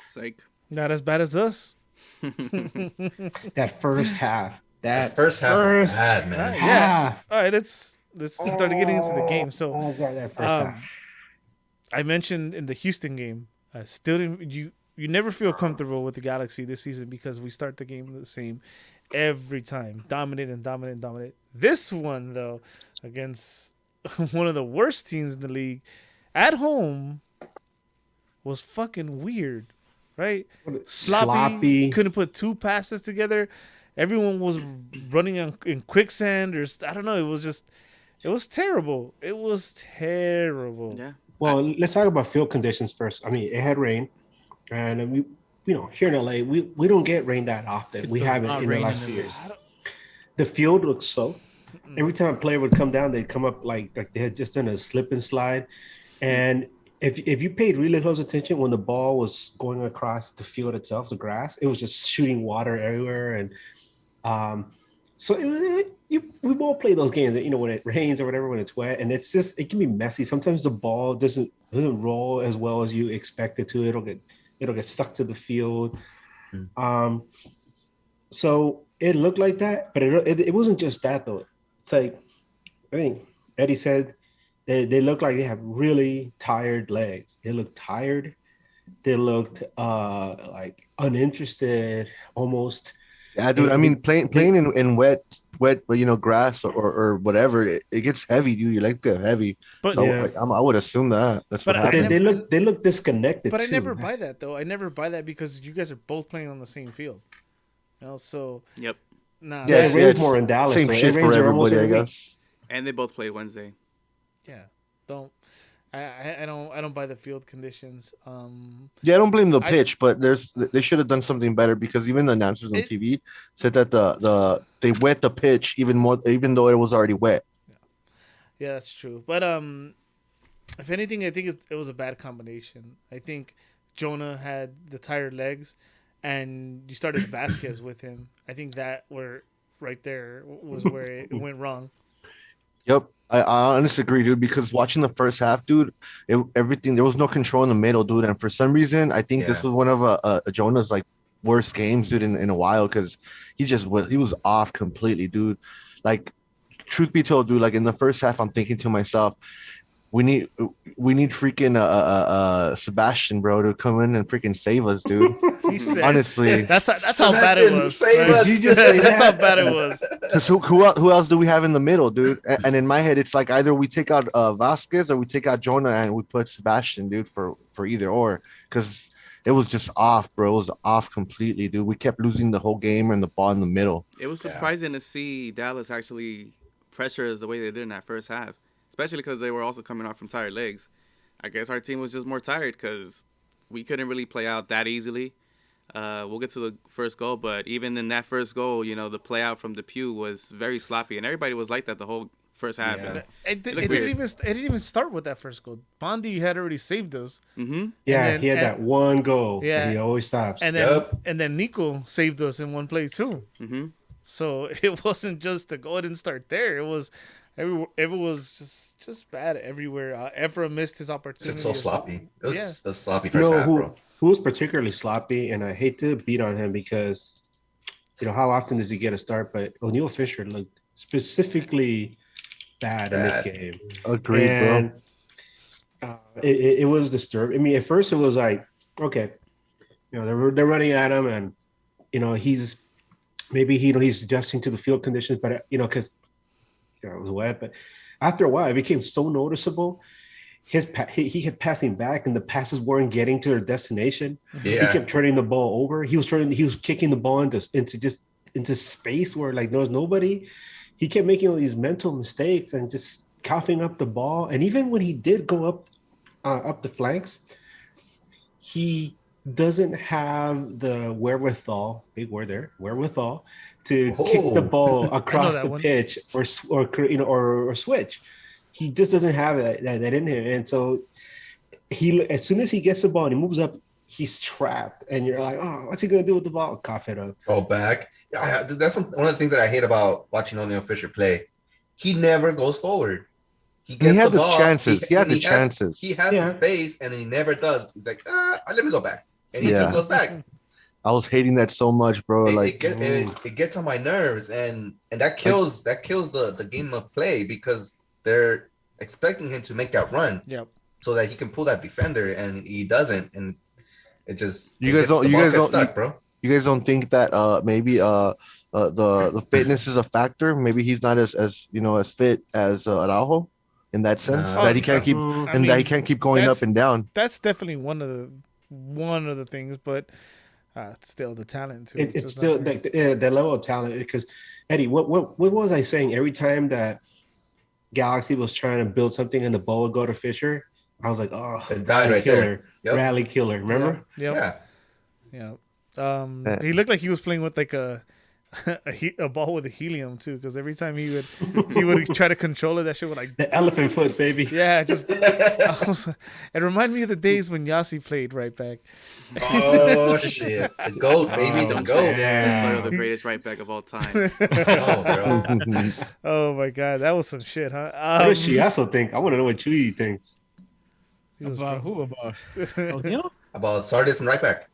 Psych.
Not as bad as us.
that first half,
That first half was bad, man.
Yeah.
half.
All right, let's start getting into the game. So
Oh God, that first half.
I mentioned in the Houston game, still didn't, you never feel comfortable with the Galaxy this season because we start the game the same every time, dominate. This one though, against one of the worst teams in the league, at home, was fucking weird, right? Sloppy. Couldn't put 2 passes together. Everyone was running in quicksand, or I don't know. It was terrible. It was terrible.
Yeah.
Well, let's talk about field conditions first. I mean, it had rain, and we, here in LA, we don't get rain that often. We
does
haven't
not
in the
rain
last
in
few
LA.
years. The field looks soaked. Every time a player would come down, they'd come up like they had just done a slip and slide. And if you paid really close attention when the ball was going across the field itself, the grass, it was just shooting water everywhere. And so we both play those games, when it rains or whatever, when it's wet, and it can be messy. Sometimes the ball doesn't roll as well as you expect it to. It'll get stuck to the field. So it looked like that, but it wasn't just that though. It's like, I think Eddie said they look like they have really tired legs. They look tired. They looked like uninterested almost.
Yeah, dude. I mean, playing in wet, grass or whatever, it gets heavy, dude. You like to get heavy.
But
So
Yeah.
I would assume that that's what
But
happened.
They look disconnected.
But I
too.
never buy that though. I never buy that because you guys are both playing on the same field. So
Yep.
nah.
Yeah,
it's-
it rains
it's
more in Dallas.
Same
right? It
shit for
rains there almost
everybody, I
every week.
guess.
And they both played Wednesday.
Yeah, don't. I don't buy the field conditions.
Yeah, I don't blame the
I-
pitch, but they should have done something better because even the announcers on
It-
TV said that they wet the pitch even more, even though it was already wet.
Yeah, that's true. But if anything, I think it was a bad combination. I think Jonah had the tired legs, and you started Vasquez with him. I think that right there was where it went wrong.
Yep, I honestly agree, dude. Because watching the first half, dude, everything there was no control in the middle, dude. And for some reason, I think this
Yeah.
was one of Jonah's like worst games, dude, in a while because he was off completely, dude. Like, truth be told, dude, like in the first half, I'm thinking to myself, we need freaking Sebastian, bro, to come in and freaking save us, dude.
He said,
Honestly,
that's how bad it
Sebastian,
was.
save
right?
us.
You just say
That's
that.
how bad it was.
because who else do we have in the middle, dude? And in my head, it's like either we take out Vasquez or we take out Jonah and we put Sebastian, dude, for either or, because it was just off, bro. It was off completely, dude. We kept losing the whole game and the ball in the middle.
It was surprising to see Dallas actually pressure us the way they did in that first half, especially because they were also coming off from tired legs. I guess our team was just more tired because we couldn't really play out that easily. We'll get to the first goal, but even in that first goal, the play out from Depew was very sloppy, and everybody was like that the whole first half.
Yeah.
It
looked
didn't even start with that first goal. Bondi had already saved us,
Mm-hmm.
Yeah,
And then-
he had that one goal.
Yeah.
Yeah, he always stops.
and then Nico saved us in one play too.
Mm-hmm.
So it wasn't just to go ahead and start there. It was just bad everywhere. Evra missed his opportunity.
It's so
as well.
sloppy. It was
Yeah.
a sloppy
You
first
know
half, bro.
who was particularly sloppy, and I hate to beat on him because how often does he get a start? But O'Neal Fisher looked specifically bad in this
Bad.
game.
Agreed,
And it was disturbing. I mean, at first it was like, okay, they're running at him, and he's maybe he's adjusting to the field conditions, but because it was wet. But after a while, it became so noticeable. He kept passing back, and the passes weren't getting to their destination.
Yeah.
He kept turning the ball over. He was kicking the ball into space where like there was nobody. He kept making all these mental mistakes and just coughing up the ball. And even when he did go up the flanks, he doesn't have the wherewithal, big word there, wherewithal, to kick the ball across
that
the
one.
pitch or switch. He just doesn't have that in him. And so as soon as he gets the ball and he moves up, he's trapped. And you're like, oh, what's he going to do with the ball? Cough it up.
Go back. That's one of the things that I hate about watching O'Neal Fisher play. He never goes forward. He gets
had
the
the
ball.
chances. He had the
has-
chances.
He has
Yeah.
the space, and he never does. He's like, let me go back. And he just goes back.
I was hating that so much, bro.
It gets on my nerves, and that kills the game of play because they're expecting him to make that run
Yep.
so that he can pull that defender, and he doesn't, and it just
You guys
the ball
don't
gets stuck, bro.
you guys don't think that maybe the fitness is a factor? Maybe he's not as fit as Araujo in that sense,
No,
that he can't keep
I
and that he
mean,
can't keep going up
that's-
and down.
That's definitely one of the things, but it's still the talent too.
It's
just
still
not there.
the level of talent. Because Eddie, what was I saying? Every time that Galaxy was trying to build something and the ball would go to Fisher, I was like, oh,
It died right there.
killer,
Yep.
rally killer. Remember?
Yep.
Yeah.
Yeah. He looked like he was playing with like a ball with a helium too, because every time he would try to control it, that shit would like
The elephant foot, baby.
yeah, just it reminded me of the days when Yossi played right back.
Oh shit! The goat, baby, the
Oh,
goat.
yeah.
Literally the greatest right back of all time.
Oh, bro.
Oh my god, that was some shit, huh?
What does Chiasso think? I want to know what Chewy thinks.
he was
About
drunk.
who? About O'Neal?
About Sardis and right back.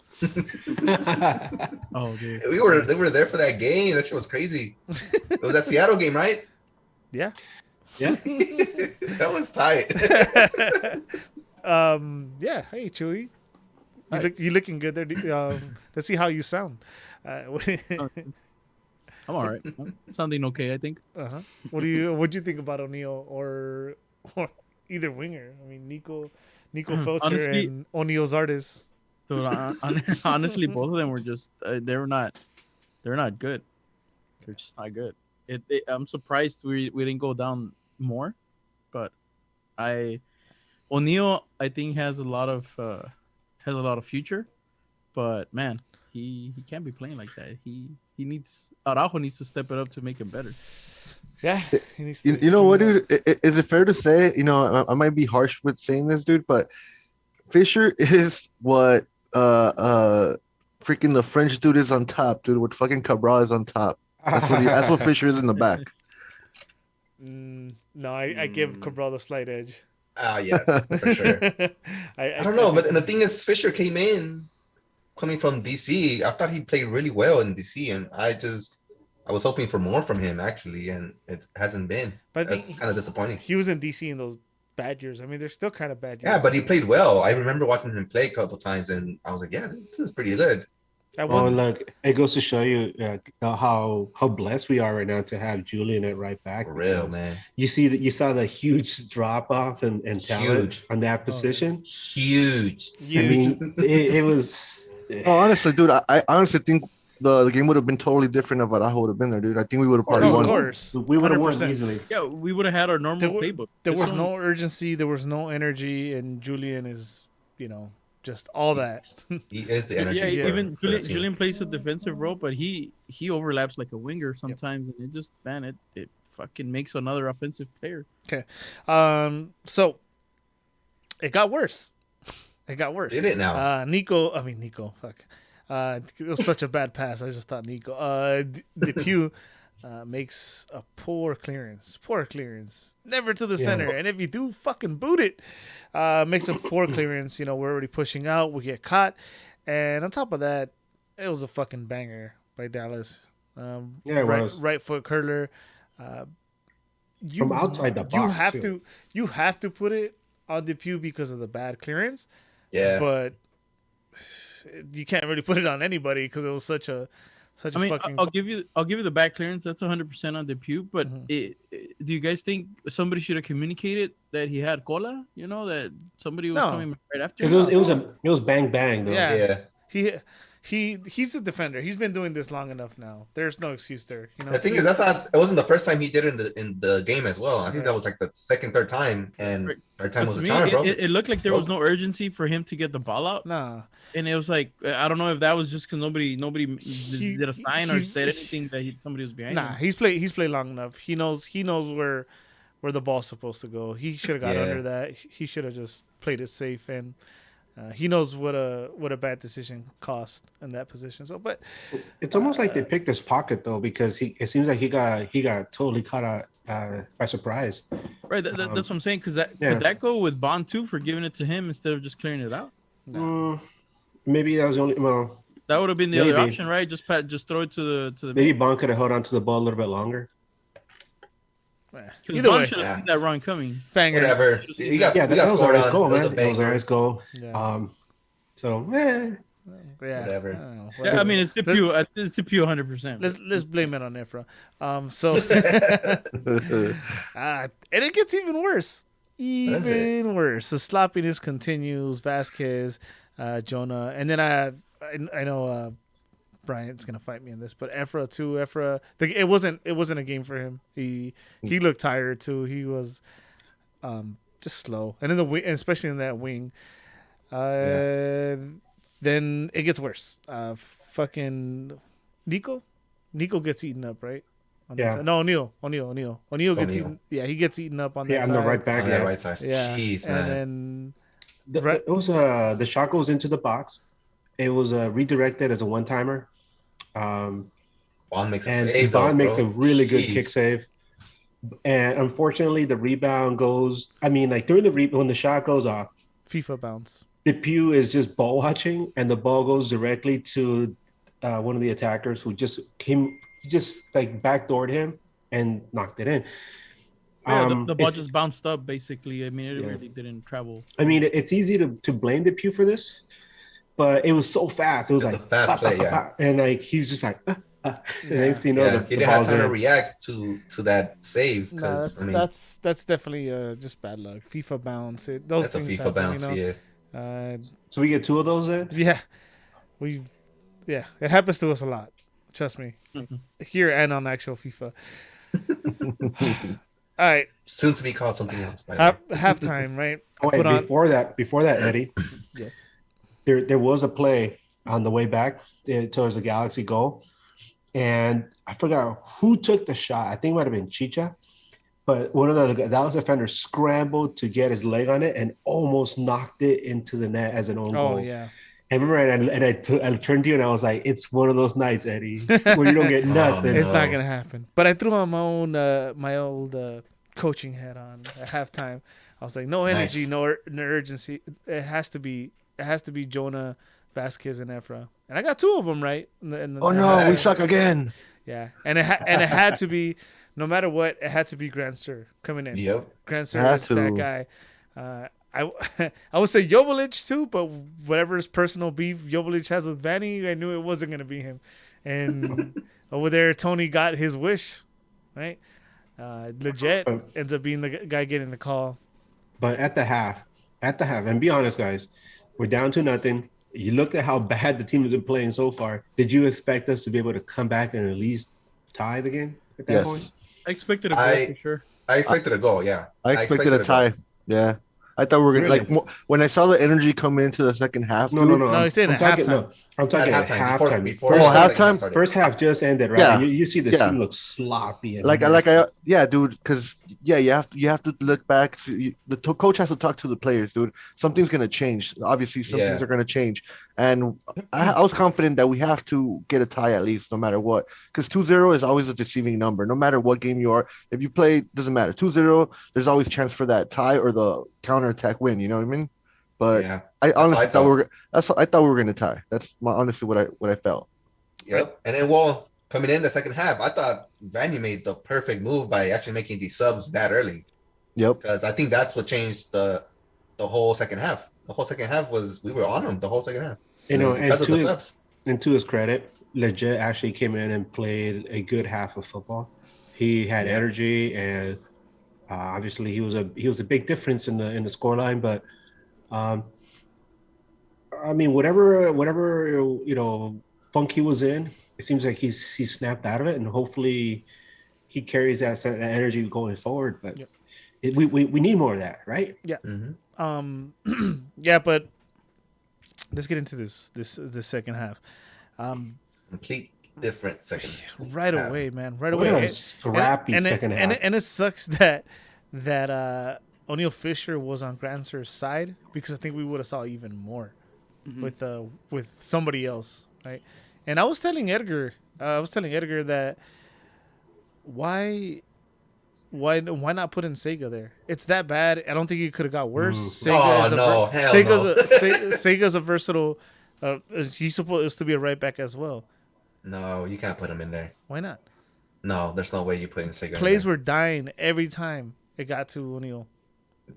Oh, dude.
They were there for that game. That shit was crazy. It was that Seattle game, right?
Yeah.
Yeah.
That was tight.
Yeah. Hey, Chewy. You looking good there? Let's see how you sound.
I'm all right. I'm sounding okay, I think.
Uh-huh. What'd you think about O'Neal or either winger? I mean, Nico Felcher
Honestly-
and O'Neal Zardes.
So honestly, both of them were just they're not good. They're just not good. I'm surprised we didn't go down more, but O'Neal I think has a lot of future, but man, he can't be playing like that. Araujo needs to step it up to make him better.
Yeah. He needs
You know what, dude? Is it fair to say? I might be harsh with saying this, dude, but Fisher is what freaking the French dude is on top, dude. What fucking Cabral is on top. That's what Fisher is in the back.
No, I give Cabral the slight edge.
Yes, for sure. I don't know, but the thing is, Fisher came in coming from DC. I thought he played really well in DC, and I was hoping for more from him actually, and it hasn't been.
But I think
That's kind of disappointing.
he was in DC in those bad years. I mean, they're still kind of bad years.
Yeah, but he played well. I remember watching him play a couple times, and I was like, yeah, this is pretty good.
At
Oh,
one,
look! It goes to show you how blessed we are right now to have Julian at right back.
For real,
because
man.
You saw the huge drop off and talent
Huge.
on that position.
Huge.
I mean, it was.
Oh, honestly, dude, I honestly think the game would have been totally different if Araujo would have been there, dude. I think we would have probably
of
won.
course,
We would have won
100%.
easily.
Yeah, we would have had our normal playbook.
There
This
was
one-
no urgency. There was no energy, and Julian is, just all that.
He is the energy.
Yeah,
for-
even
for the team.
Julian plays a defensive role, but he overlaps like a winger sometimes, and it just it fucking makes another offensive player.
So it got worse. It got worse.
Did it now?
Nico. Fuck. It was such a bad pass. I just thought Nico. Depew makes a poor clearance. Never to the center. And if you do, fucking boot it. Makes a poor clearance. You know, we're already pushing out. We get caught. And on top of that, it was a fucking banger by Dallas.
It was.
Right foot curler.
From outside the box,
you have to put it on Depew because of the bad clearance.
Yeah.
But you can't really put it on anybody because it was such a fucking.
I'll give you the back clearance. That's 100% on Depew. But do you guys think somebody should have communicated that he had cola? You know, that somebody was coming right after.
Because it was bang bang though.
Yeah. He's a defender. He's been doing this long enough now. There's no excuse there. You know.
The thing is, it wasn't the first time he did it in the game as well. I think that was like the second, third time, and third time was the charm, bro.
It looked like there was no urgency for him to get the ball out.
Nah.
And it was like, I don't know if that was just because nobody did a sign or said anything that somebody was behind him.
He's played long enough. He knows where the ball's supposed to go. He should have got under that. He should have just played it safe, and he knows what a bad decision cost in that position. So, but
it's almost like they picked his pocket though, because it seems like he got totally caught out by surprise.
Right, that's what I'm saying. Because could that go with Bond too for giving it to him instead of just clearing it out?
No.
Maybe that was the only. Well,
that would have been the other option, right? Just throw it to the.
Maybe Bond could have held on to the ball a little bit longer.
Either Bond should have seen that run coming.
Banger.
Whatever. That was a nice goal, man. That was a nice goal.
Yeah.
Whatever.
Yeah, I mean, it's Depew 100%.
Let's blame it on Efra. And it gets even worse. Worse. The sloppiness continues. Vasquez, Jonah, and then I know Bryant's gonna fight me on this, but Efra too. It wasn't a game for him. He looked tired too. He was just slow, and in the wing, especially in that wing. Then it gets worse. Fucking Nico gets eaten up, right? No, O'Neal gets eaten. Yeah, he gets eaten up on that side.
On the right back.
On that right side.
Yeah.
Jeez,
man.
And then it was the shot goes into the box. It was redirected as a one-timer.
Bond makes a
and
save.
Bond makes a really good kick save. And unfortunately, the rebound goes. I mean, like during when the shot goes off,
FIFA bounce.
Depew is just ball watching, and the ball goes directly to one of the attackers who just like backdoored him and knocked it in.
Yeah, the ball just bounced up, basically. I mean, it really didn't travel.
I mean, it's easy to blame Depew for this, but it was so fast. It was like
a fast play,
and like he's just like, and next thing you know,
he didn't have time to react to that save.
No, that's definitely just bad luck. FIFA bounce.
That's a FIFA bounce, yeah.
So we get two of those then?
Yeah. It happens to us a lot. Trust me. Here and on actual FIFA. All right.
Soon to be called something else.
Halftime, right?
Oh, wait, before that, Eddie.
Yes.
There was a play on the way back towards the Galaxy goal. And I forgot who took the shot. I think it might have been Chicha. But one of the Dallas defenders scrambled to get his leg on it and almost knocked it into the net as an own goal.
Oh, yeah.
And remember, I turned to you and I was like, it's one of those nights, Eddie, where you don't get nothing.
It's not going to happen. But I threw on my old coaching hat on at halftime. I was like, no energy, no urgency. It has to be Jonah, Vasquez, and Efra. And I got two of them right.
We suck again.
Yeah. And it had to be, no matter what, it had to be Grand Sir coming in.
Yep.
Grand Sir is that guy. I would say Joveljic too, but whatever his personal beef Joveljic has with Vanny, I knew it wasn't going to be him. And over there, Tony got his wish, right? Legit ends up being the guy getting the call.
But at the half, and be honest, guys, we're down to nothing. You looked at how bad the team has been playing so far. Did you expect us to be able to come back and at least tie the game at that point?
I expected a goal for sure.
I expected a goal, yeah.
I expected a tie. Yeah. I thought we were gonna
Really?
when I saw the energy come into the second half.
No,
dude,
no, no.
No, he's saying
I'm
at
talking,
halftime.
no, I'm talking at halftime.
before
Oh,
the second
halftime?
started.
First half just ended, right?
Yeah.
And you see this
Yeah.
team looks sloppy. And
Yeah, dude, because you have to look back. Coach has to talk to the players, dude. Something's gonna change. Obviously, some things are gonna change, and I was confident that we have to get a tie at least, no matter what. Because 2-0 is always a deceiving number, no matter what game you are. If you play, doesn't matter. 2-0, there's always chance for that tie or the counterattack win. You know what I mean? But
Yeah.
I honestly
I
thought I thought we were gonna tie. That's honestly what I felt.
Yep. And then, coming in the second half, I thought Vanya made the perfect move by actually making these subs that early.
Yep.
Because I think that's what changed the whole second half. The whole second half was we were on them the whole second half.
You know,
because of the subs.
and to his credit, Legit actually came in and played a good half of football. He had energy, and obviously he was a big difference in the scoreline. But I mean, whatever funk he was in, it seems like he's snapped out of it, and hopefully he carries that energy going forward. But we need more of that, right?
Yeah.
Mm-hmm.
Yeah, but let's get into this second half.
Complete different second.
Right
half.
away, man. Right
What
away.
a scrappy second half.
And it sucks that O'Neal Fisher was on Granser's side, because I think we would have saw even more with somebody else, right? And I was telling Edgar that why not put in Sega there? It's that bad. I don't think it could have got worse. Sega's a versatile. He's supposed to be a right back as well.
No, you can't put him in there.
Why not?
No, there's no way you put in Sega.
Plays were dying every time it got to O'Neal.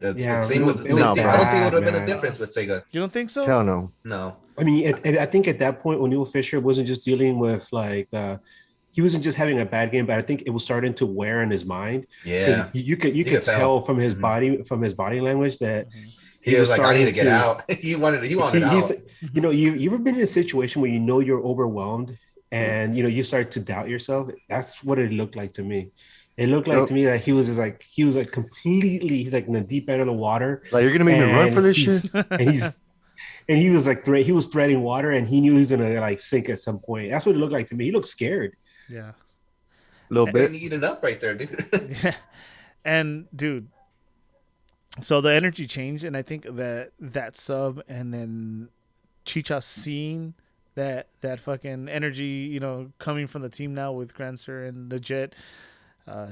Same with
it was
I don't think it
bad,
would have been a
man.
difference with Sega.
You don't think so?
Hell no.
No.
I mean, I think at that point, O'Neal Fisher wasn't just dealing with he wasn't just having a bad game, but I think it was starting to wear in his mind.
Yeah.
You could tell from his body language that
he was like, I need to get out. he wanted out.
You know, you ever been in a situation where you're overwhelmed and you start to doubt yourself? That's what it looked like to me. It looked like to me that he was completely in the deep end of the water.
Like, you're gonna make me run for this shit?
And he was he was threading water, and he knew he was gonna sink at some point. That's what it looked like to me. He looked scared.
Yeah.
A little bit.
Eating up right there, dude.
Yeah. And dude, so the energy changed, and I think that sub and then Chicha seeing that fucking energy, coming from the team now with Granser and the Jet,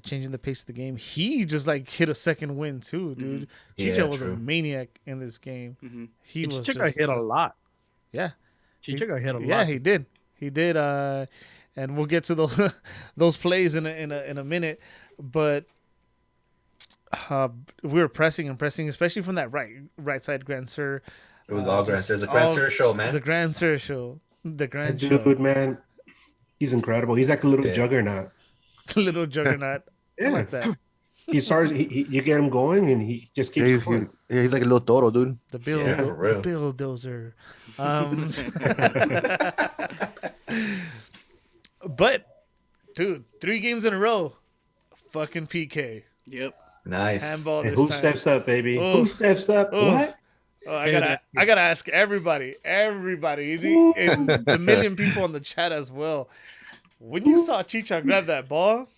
changing the pace of the game. He just hit a second win too, dude. Chicha was a maniac in this game.
Mm-hmm.
He was
Chicha hit a lot.
Yeah.
Chicha hit a lot.
Yeah, he did. And we'll get to those plays in a minute, but we were pressing, especially from that right side, Granser.
It was all Granser. The Granser show, man.
The Granser show. The Grand
Dude,
show.
man, he's incredible. He's like a little juggernaut.
Little juggernaut.
Yeah.
I like that.
He starts. You get him going, and he just keeps going.
He's like a little toro, dude.
The bulldozer. But, dude, 3 games in a row, fucking PK.
Yep.
Nice.
Handball
And
this
who
time.
steps up, baby?
Oh.
Who steps up?
Oh.
What?
Oh, I gotta ask everybody, and the million people on the chat as well. When you saw Chicha grab that ball,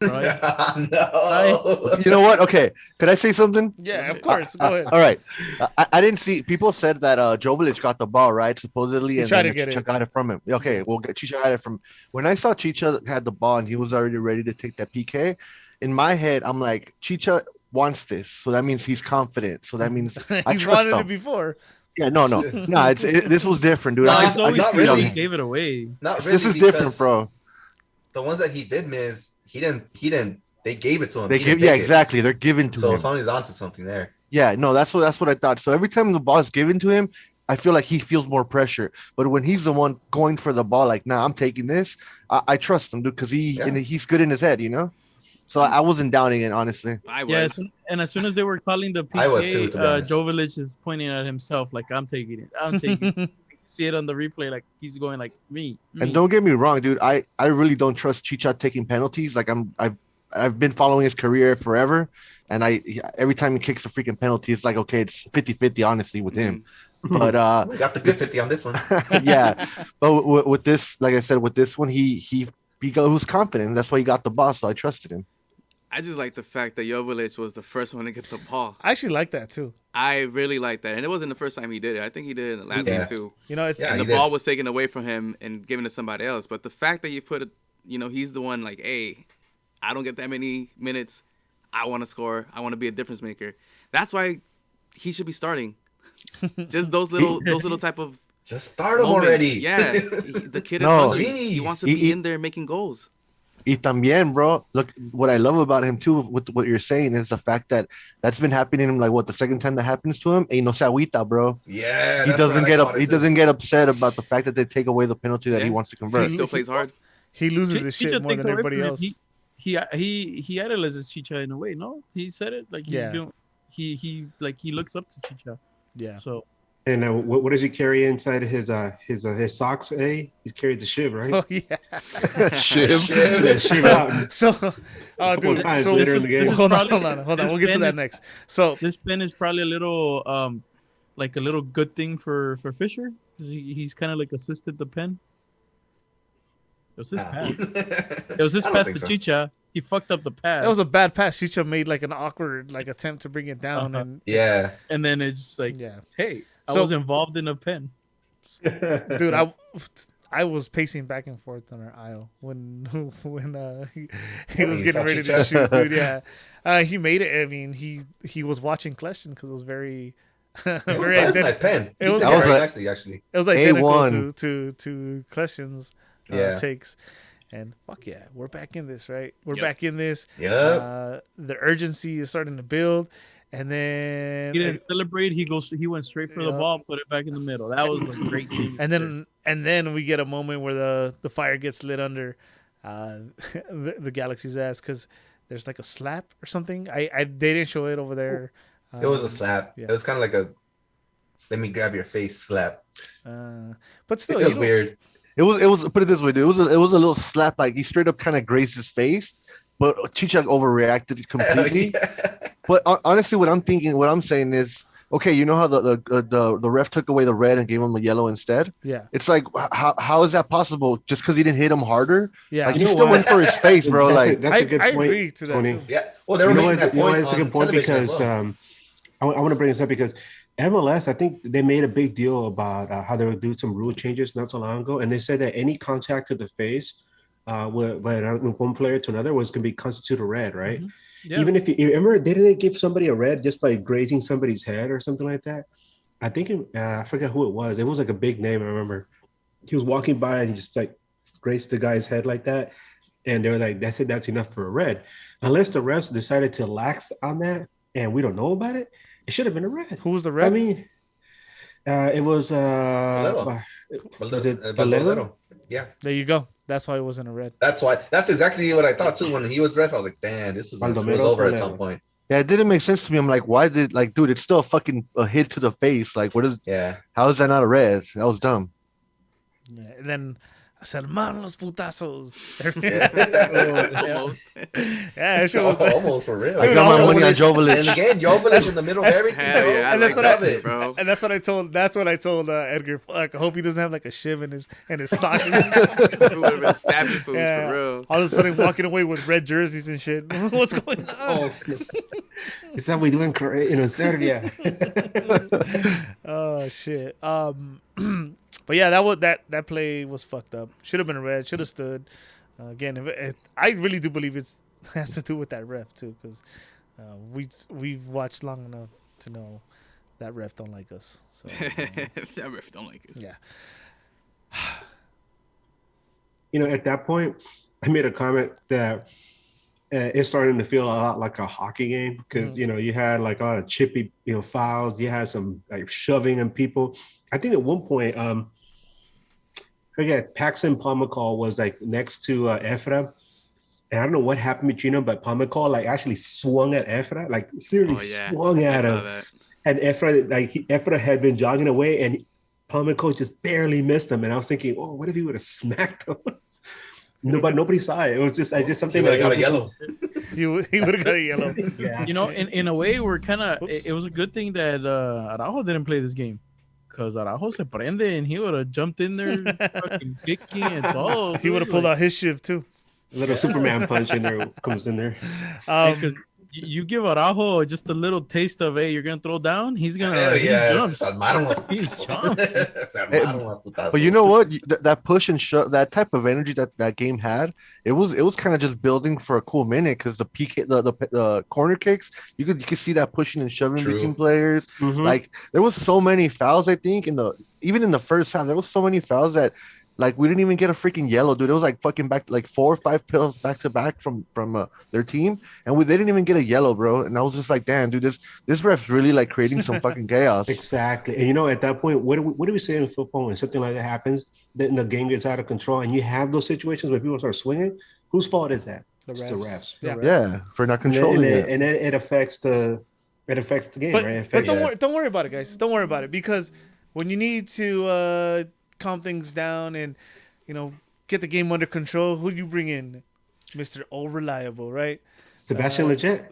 Right?
No.
You know what? Okay, could I say something?
yeah, of course, go ahead.
All right. I didn't see. People said that Jovic got the ball, right? Supposedly, and
tried
then
to get
Chicha
it.
got it from him. Okay, well, Chicha had it from. When I saw Chicha had the ball and he was already ready to take that PK, in my head, I'm like, Chicha wants this, so that means he's confident. So that means I
He's
trust
wanted it
him.
before.
Yeah, no. This was different, dude.
No,
I
it's always
got
not really.
He gave it away.
Not really.
This is different,
because
bro.
The ones that he did miss, he didn't. They gave it to him.
They
He
give,
didn't
yeah,
take it.
exactly. They're given to
So
him.
Sony's onto something there.
Yeah, no, that's what I thought. So every time the ball is given to him, I feel like he feels more pressure. But when he's the one going for the ball, like, nah, I'm taking this. I trust him, dude, because he's good in his head, So I wasn't doubting it, honestly.
I was.
Yes, and as soon as they were calling the PK,
I was too, to be honest.
Jovic is pointing at himself like, I'm taking it. I'm taking it. You can see it on the replay, like he's going like me.
And don't get me wrong, dude. I really don't trust Chicha taking penalties. Like I've been following his career forever, and every time he kicks a freaking penalty, it's like okay, it's 50-50 honestly with him. But
We got the good 50 on this one.
yeah, but with this, like I said, with this one, he was confident. That's why he got the ball, so I trusted him.
I just like the fact that Joveljic was the first one to get the ball.
I actually like that too.
I really like that, and it wasn't the first time he did it. I think he did it in the last
Yeah.
game too.
You know, it's,
Yeah,
And
he
the
did.
ball was taken away from him and given to somebody else. But the fact that you put it, he's the one like, hey, I don't get that many minutes. I want to score. I want to be a difference maker. That's why he should be starting. Just those little type of
Just start him
moments.
already.
Yeah, the kid is
No,
hungry. He wants to be in there making goals.
Y también, bro. Look, what I love about him too, with what you're saying, is the fact that that's been happening. Like what the second time that happens to him, no se agüita, bro.
Yeah,
He
that's what I
doesn't
like
get
about it,
he
too.
doesn't get upset about the fact that they take away the penalty that he
Yeah.
wants to
He
convert.
still plays hard.
he loses his
Chicha
shit more
takes
than
away
everybody
from him.
else.
He idolizes Chicha in a way. No, he said it like he's
Yeah.
doing. He looks up to Chicha.
Yeah.
So
And what does he carry inside his socks? He carries the shiv, right?
Oh yeah.
Shiv.
The shiv out.
So,
Couple
dude.
times
So
later in the game.
hold on. We'll get to that next. So
this pen is probably a little like a little good thing for Fisher. 'Cause he's kind of like assisted the pen. It was his pass. It was his
I don't
pass
think
to
so.
Chicha. He fucked up the pass.
that was a bad pass. Chicha made like an awkward attempt to bring it down,
Uh-huh.
and
Yeah.
and then it's just like,
yeah,
hey, I
So-
was involved in a pen.
dude, I was pacing back and forth on our aisle when he was
you
getting
saw
ready to
Chicha?
shoot, dude. Yeah, he made it. I mean, he was watching Kleshtin because it was very,
That
very
was a
identi-
nice pen.
it
He
was-
took
That
it
was
very
a-
nicely, actually.
It was identical
A1.
to Kleshtin's
Yeah.
takes, and fuck yeah, we're back in this, right? We're
Yep.
back in this.
Yep.
The urgency is starting to build, and then
He didn't celebrate. He went straight for the
Yeah.
ball, put it back in the middle. That was a great thing.
and then we get a moment where the fire gets lit under the Galaxy's ass because there's like a slap or something. They didn't show it over there.
It was a slap.
yeah.
It was kind of like a let me grab your face slap.
But still,
It was
you know,
weird.
It was put it this way, dude. It was a little slap, like he straight up kind of grazed his face, but Chicha overreacted completely.
Yeah.
But honestly, what I'm saying is, okay, you know how the ref took away the red and gave him the yellow instead?
Yeah,
It's like how is that possible? Just because he didn't hit him harder?
yeah.
Like
You
he
know
still
what?
went for his face, bro.
That's
Like
a good
I
point,
agree to that
Tony.
too.
Yeah. Well, they were
You know
making
what?
that point
It's a
on
good point
television as
because
well.
I want to bring this up because MLS, I think they made a big deal about how they would do some rule changes not so long ago, and they said that any contact to the face, with one player to another, was going to be constitute a red, right?
Mhm. Yeah.
Even if you remember, didn't they give somebody a red just by grazing somebody's head or something like that? I think I forget who it was. It was like a big name. I remember he was walking by and he just like grazed the guy's head like that, and they were like, "That's it. That's enough for a red." Unless the refs decided to lax on that, and we don't know about it, it should have been a red.
Who was the ref?
I mean, it was
Valero.
was it
Valero. Yeah.
There you go. That's why it wasn't a red.
That's exactly what I thought too. When he was ref, I was like, damn, this was
Baldomero
over at
Valero.
some point.
yeah, it didn't make sense to me. I'm like, why did dude? It's still a fucking hit to the face. Like, what is?
Yeah.
How is that not a red? That was dumb.
Yeah. And then I said, "Man, los putazos."
Yeah.
Almost.
Yeah, that shit was
Almost for real.
I
Dude,
got my money on
And
Joveljic.
again, Joveljic in the middle of everything,
Hell
bro.
yeah, I
And that's
like
what
that
I-
shit, bro.
And that's what I told Edgar. Fuck, I hope he doesn't have like a shiv in his socks.
It would have been stabbing food
Yeah.
for real.
All of a sudden, walking away with red jerseys and shit. What's going on?
oh, is that we doing Serbia?
Oh shit. But yeah, that play was fucked up. Should have been a red. Should have stood. Again, I really do believe it has to do with that ref too, because we've watched long enough to know that ref don't like us. So
That ref don't like us.
yeah.
At that point, I made a comment that it's starting to feel a lot like a hockey game because you had like a lot of chippy fouls. You had some like shoving on people. I think at one point, forget Paxton Pomacall was like next to Efra, and I don't know what happened between them, but Pomacall like actually swung at Efra, like seriously swung
I
at
saw
him,
that.
and Efra had been jogging away, and Pomacall just barely missed him, and I was thinking, oh, what if he would have smacked him? No, but nobody saw it. It was just
He
something
would have
that
got a yellow.
He would have got a yellow.
Yeah.
You know, in a way, we're kind of.
Oops.
It was a good thing that Araujo didn't play this game, because Araujo se prende and he would have jumped in there, fucking kicking and all.
He would have pulled out his shift too.
A little Superman punch in there comes in there.
You give Araujo just a little taste of, hey, you're gonna throw down. He's gonna.
Hell
he
yeah,
jumps.
se armaron los
He
putazos. Se
Hey,
armaron los putazos.
But you know what? That push and shove, that type of energy that game had, it was kind of just building for a cool minute because the PK, the corner kicks, you could see that pushing and shoving
True.
between players.
Mhm.
Like there was so many fouls. I think even in the first half, there was so many fouls that. Like we didn't even get a freaking yellow, dude. It was like fucking back, like 4 or 5 pills back to back from their team, and they didn't even get a yellow, bro. And I was just like, damn, dude, this ref's really like creating some fucking chaos.
Exactly. And you know, at that point, what do we say in football when something like that happens? Then the game gets out of control, and you have those situations where people start swinging. Whose fault is that? It's the refs.
Yeah.
Yeah, for not controlling it.
And then it affects the game,
But,
right? It
but
affects,
don't worry about it, guys. Don't worry about it, because when you need to calm things down and get the game under control, who do you bring in? Mr. All Reliable, right?
Sebastian Legit.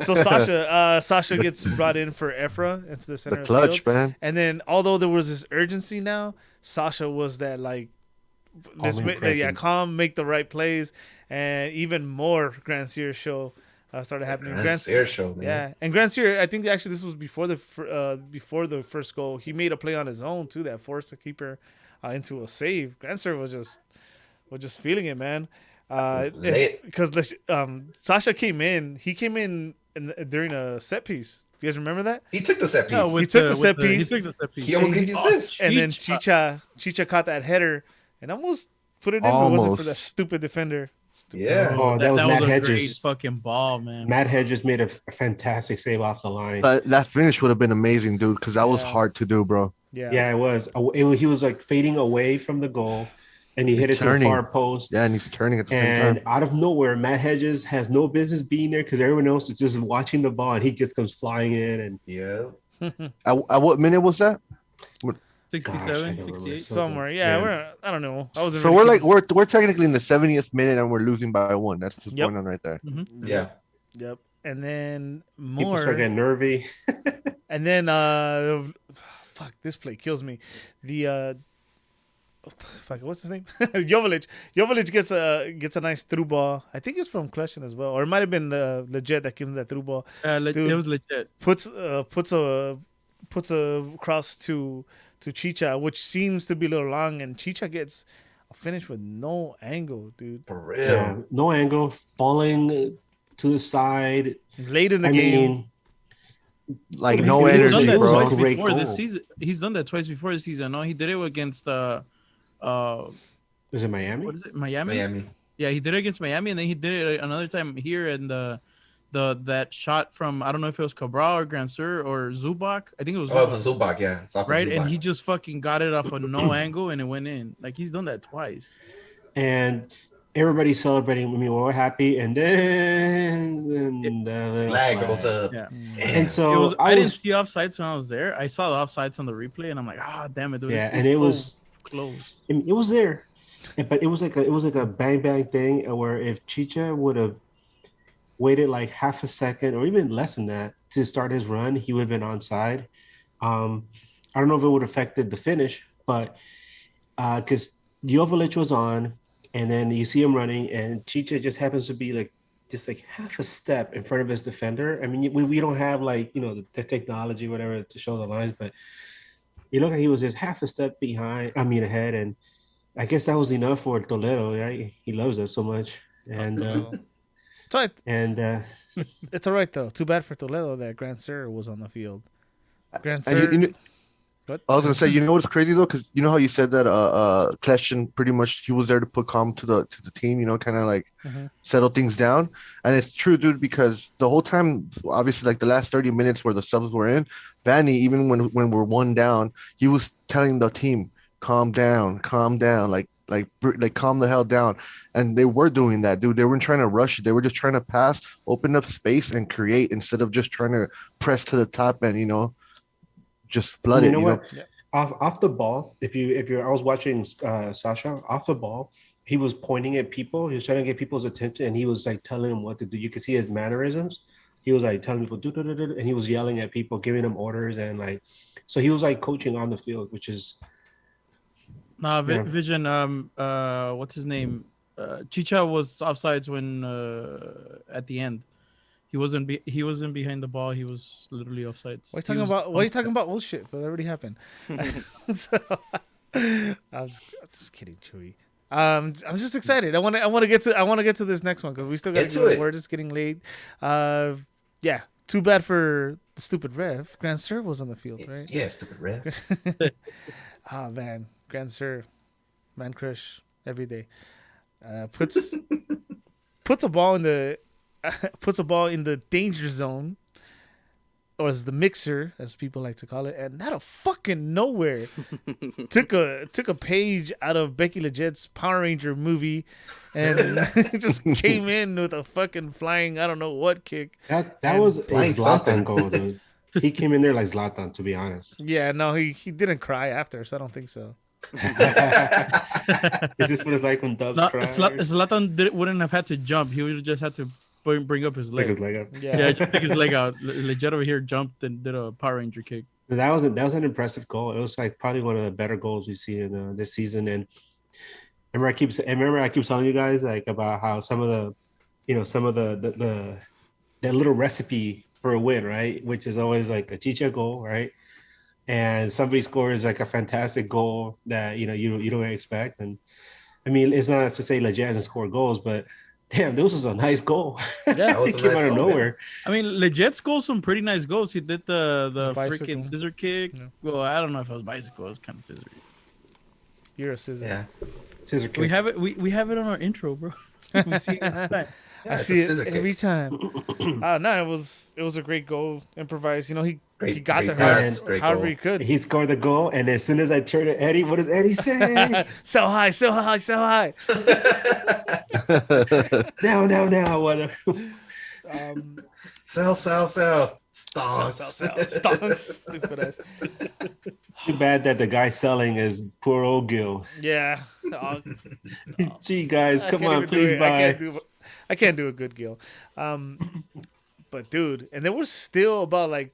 So Sasha gets brought in for Efra into the center
The
of
clutch,
field.
man.
And then although there was this urgency now, Sasha was that like calm, make the right plays, and even more Grand Sear show started happening.
Grand Sear show, man.
Yeah, and Grand Sear, I think actually this was before the first goal. He made a play on his own too that forced the keeper into a save. Grand Sear was just feeling it, man. Because Sasha came in. He came in during a set piece. Do you guys remember that?
He took the set piece.
He took the set piece.
He took the set piece.
He almost gave you assists.
And then Chicha caught that header and almost put it in. But it wasn't for that stupid defender.
Yeah.
Oh, that was Matt
a great
Hedges.
fucking ball, man.
Matt Hedges made a fantastic save off the line.
That finish would have been amazing, dude, because that was hard to do, bro.
Yeah, it was. He was like fading away from the goal, and he hit it to the far post.
Yeah, and he's turning at the same
And
time.
out of nowhere, Matt Hedges has no business being there because everyone else is just watching the ball, and he just comes flying in. And
Yeah.
At what minute was that?
67, 68.
Somewhere. Yeah, I don't know. I wasn't
So
really
we're
keeping-
we're technically in the 70th minute and we're losing by 1. That's what's
Yep.
going on right there.
Yeah.
Yep. And then
people start getting nervy.
And then fuck, this play kills me. The fuck, what's his name? Joveljic. Joveljic gets a nice through ball. I think it's from Kleshin as well, or it might have been Legit that gave him that through ball.
It
Dude.
was legit.
Puts a cross to Chicha, which seems to be a little long, and Chicha gets a finish with no angle, dude.
For real.
Yeah, no angle, falling to the side.
Late in the
I
game.
mean,
Like
He's
no
done
He's done
energy,
that
bro.
twice
bro.
Great
before this
goal.
season. He's done that twice before this season. No, he did it against
is it Miami?
what is it? Miami?
Miami.
Yeah, he did it against Miami, and then he did it another time here in that shot from, I don't know if it was Cabral or Grandsir or Zubac. I think it was
Oh, it was Zubac, yeah. It's off of
right?
Zubac.
And he just fucking got it off of no angle and it went in. Like, he's done that twice.
And everybody's celebrating. I mean, we're all happy, and then the
Flag goes up.
Yeah.
And so
It was, I didn't see offsides when I was there. I saw the offsides on the replay, and I'm like, damn it, dude.
yeah,
it's
and it
so
was
close.
it was there, but it was like a bang bang thing where if Chicha would have waited like half a second or even less than that to start his run, he would have been onside. I don't know if it would have affected the finish, but because Joveljic was on, and then you see him running, and Chicha just happens to be like just like half a step in front of his defender. I mean, we don't have like the technology whatever to show the lines, but you look like he was just half a step ahead, and I guess that was enough for Toledo, right? He loves us so much, and
It's all right.
and
It's all right though. Too bad for Toledo that Grand Sir was on the field. Grand
And
Sir. What?
I was gonna say, you know what's crazy though, because you know how you said that Kleshin pretty much he was there to put calm to the team, kind of like settle things down, and it's true, dude. Because the whole time, obviously, like the last 30 minutes where the subs were in, Vanny, even when we're 1 down, he was telling the team, calm down, like calm the hell down, and they were doing that, dude. They weren't trying to rush it. They were just trying to pass, open up space, and create instead of just trying to press to the top and just flood it.
what? off the ball. I was watching Sasha off the ball. He was pointing at people. He was trying to get people's attention, and he was like telling them what to do. You could see his mannerisms. He was like telling people do, and he was yelling at people, giving them orders, and like, so he was like coaching on the field, which is
Nah,
Yeah.
Vision. What's his name? Chicha was offsides when at the end. He wasn't behind the ball. He was literally offsides.
What are you talking about? What are you talking about? Bullshit. That already happened. So, I'm just kidding, Chewy. I'm just excited. I want to get to this next one because we still got
Get to it.
We're just getting late. Yeah. Too bad for the stupid ref. Grand Sir was on the field, right?
Yeah, stupid ref.
Oh man, Grand Sir, man crush every day. Puts a ball in the danger zone, or as the mixer, as people like to call it, and out of fucking nowhere, took a page out of Becky Legit's Power Ranger movie, and just came in with a fucking flying I don't know what kick.
that
And
was a
playing something.
Zlatan goal, dude. He came in there like Zlatan, to be honest.
Yeah, no, he didn't cry after, so I don't think so.
Is this what it's like when Dubs cry?
Zlatan wouldn't have had to jump. He would have just had to bring up his
Stick his
leg.
leg up.
Yeah, just stick his leg out. Legit over here jumped and did a Power Ranger kick.
That was an impressive goal. It was like probably one of the better goals we've seen in this season. And I keep telling you guys like about how some of the that little recipe for a win, right? Which is always like a Chicha goal, right? And somebody scores like a fantastic goal that you don't expect. And I mean, it's not to say Legit hasn't scored goals, but damn, this was a nice goal.
Yeah,
That was
It
a
came
nice
out of
goal,
nowhere.
I mean, Legit scored some pretty nice goals. He did the
bicycle.
freaking scissor kick.
Yeah.
Well, I don't know if it was bicycle. It was kind of scissor.
You're a scissor.
Yeah.
Scissor kick.
We have it. We have it on our intro, bro. We see it all the time.
Yeah,
I
it's
see
a
it
scissor kick.
every time. No, it was a great goal, improvised. He
Great-
got
great
there
pass, great
however
goal.
he could.
He scored the goal, and as soon as I turned to Eddie, what does Eddie say?
So high, so high, so high.
now, what?
Sell.
Sell.
Stonks.
Stonks. Stupid ass.
Too bad that the guy selling is poor old Gil.
Yeah. Oh,
Gee, guys,
I
come
can't
on,
even do
please
it.
buy.
I can't do a good Gil. But dude, and there was still about like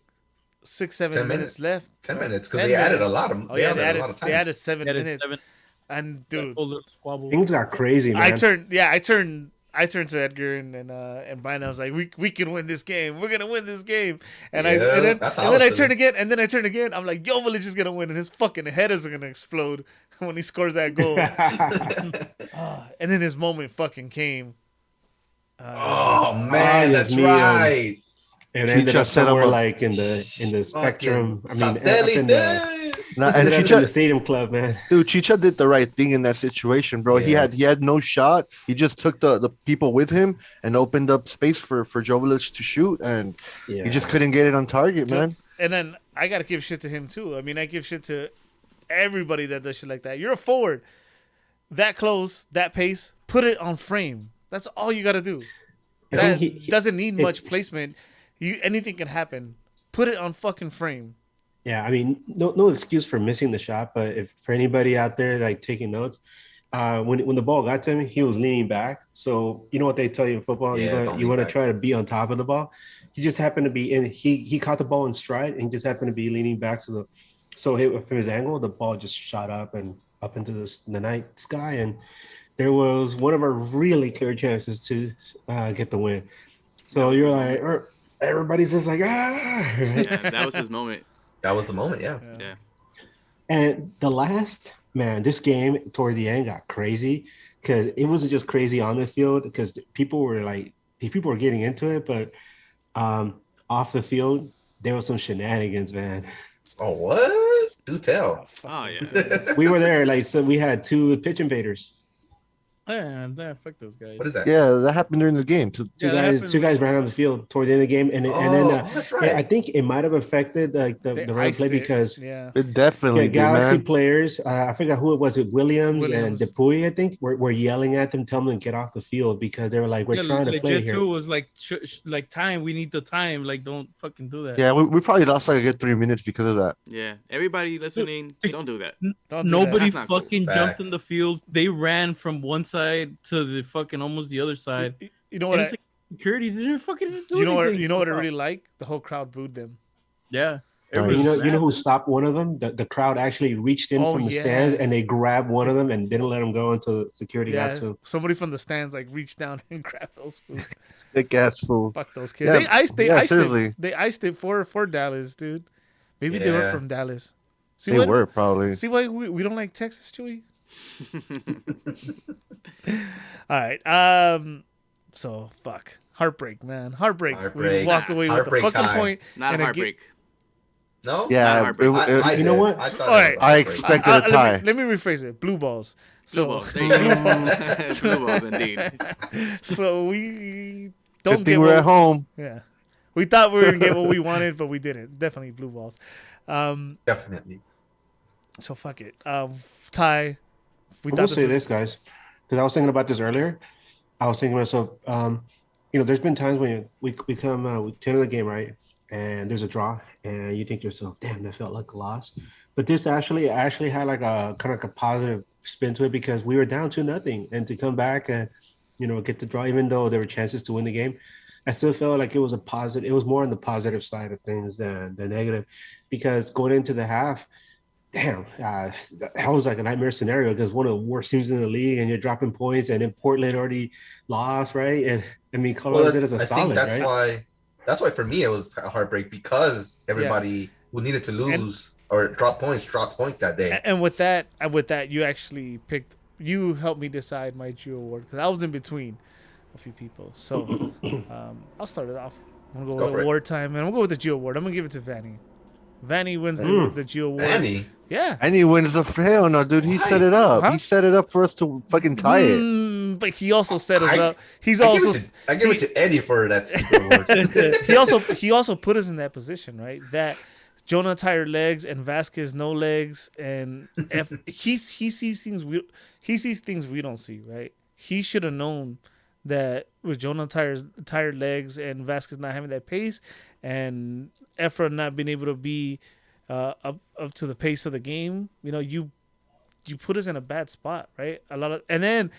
6-7
10
minutes left.
10 minutes because
10
they added a
minutes.
lot of.
Oh yeah,
they added a lot of time.
they added 7
He had it
minutes.
7.
And dude,
Full little squabble.
Things got crazy, man.
I turned to Edgar and Brian. I was like, we can win this game. We're gonna win this game. And
Yeah, that's how I was
I turn
feeling.
again. I'm like, Yo Village is gonna win, and his fucking head is gonna explode when he scores that goal. And then his moment fucking came.
Oh man,
yes,
that's
me,
right.
and ended
Chicha
up
set him
somewhere
up.
like in the spectrum. I mean, up
Satellite.
in the,
Nah, and
ended up in
Chicha,
the stadium club, man.
dude, Chicha did the right thing in that situation, bro.
Yeah.
He had no shot. He just took the people with him and opened up space for Jovic to shoot, and
Yeah.
he just couldn't get it on target, man.
And then I gotta give shit to him too. I mean, I give shit to everybody that does shit like that. You're a forward, that close, that pace. Put it on frame. That's all you gotta do.
I
That
think he-
doesn't need much placement. Anything can happen. Put it on fucking frame.
Yeah, I mean, no excuse for missing the shot, but if for anybody out there like taking notes, when the ball got to him, he was leaning back. So you know what they tell you in football,
Yeah, don't
you
lean
want to
back.
try to be on top of the ball. He just happened to be in. He caught the ball in stride, and he just happened to be leaning back. So from his angle, the ball just shot up into the night sky, and there was one of our really clear chances to get the win. So you're like, everybody's just like,
Yeah, that was his moment.
That was the moment. Yeah.
Yeah.
And this game toward the end got crazy because it wasn't just crazy on the field because people were getting into it, but off the field there was some shenanigans, man.
Oh what? Do tell.
Oh yeah.
We were there, like, so we had 2 pitch invaders.
Yeah, fuck those guys.
What is that?
Yeah, that happened during the game.
Yeah, that happened.
Two guys ran on the field toward the end of the game, and then
That's
yeah, I
right.
think it might have affected like
They
the run
iced
play
it.
because
Yeah.
It definitely
yeah,
did,
Galaxy
man.
players, I forgot who it was, Williams and
Williams.
Dupuy, I think, were yelling at them, telling them to get off the field because they were like, we're trying to play
Jet
here.
2 was like, like time. We need the time. Like, don't fucking do that.
Yeah, we probably lost like a good 3 minutes because of that.
Yeah, everybody listening, don't do that.
Don't do
Nobody
That's not cool.
fucking jumped
Facts.
in the field. They ran from one side to the fucking almost the other side.
that. You know
And
what?
it's like security didn't fucking do
You know what?
anything.
You know what I really like? The whole crowd booed them.
Yeah.
Oh,
You know,
Everybody
who
ran.
stopped one of them? The crowd actually reached in
Oh,
from the
yeah.
stands and they grabbed one of them and didn't let him go until security
Yeah,
got to him.
somebody from the stands like reached down and grabbed those fools.
Thick ass fool.
Fuck those kids.
Yeah,
They iced. They
yeah,
iced
seriously.
it. They iced it for Dallas, dude. Maybe they were
Yeah.
from Dallas. See
They
what?
were probably.
See why we don't like Texas, Chewy? All right. So fuck. Heartbreak, man. Heartbreak. We
Heartbreak.
walk away with the
Heartbreak
fucking
time.
point.
Not a
and a
heartbreak.
No.
Yeah,
Not heartbreak.
I
You know
did.
what?
I thought
Alright.
it was
I
heartbreak.
expected a tie.
Let me rephrase it. Blue balls.
Blue
So,
balls. There you go. Blue balls, indeed.
so we don't
Good
get
thing we're
what-
at home.
Yeah. We thought we were gonna get what we wanted, but we didn't. Definitely blue balls.
Definitely.
So fuck it. Ty. We
I
thought
will
this
say
was-
this, guys, because I was thinking about this earlier. I was thinking to myself, you know, there's been times when we come we turn the game, right, and there's a draw, and you think to yourself, damn, that felt like a loss. But this actually had like a kind of like a positive spin to it because we were down 2-0, and to come back and get the draw, even though there were chances to win the game, I still felt like it was a positive. It was more on the positive side of things than the negative, because going into the half, damn, that was like a nightmare scenario because one of the worst teams in the league, and you're dropping points, and then Portland already lost, right? And I mean, Colorado did us a
I think
solid,
that's
right?
why for me it was a heartbreak because everybody who needed to lose or dropped points dropped points that day.
And with that, you actually picked. You helped me decide my Geo award because I was in between a few people. So I'll start it off. I'm gonna go
Go
with
for it.
award time, and I'm gonna go with the Geo award. I'm gonna give it to Vanny. Vanny wins the Geo award.
Andy,
Yeah.
And he wins the hell no, dude. He set it up.
Huh?
He set it up for us to fucking tie it.
But he also set us
I-
up. He's
I
also
give it to Eddie for that stupid award.
he also put us in that position, right? That Jonah tired legs and Vasquez no legs, and he sees things we don't see, right? He should have known that with Jonah tired legs and Vasquez not having that pace, and Efra not being able to be up to the pace of the game, you put us in a bad spot, right? And then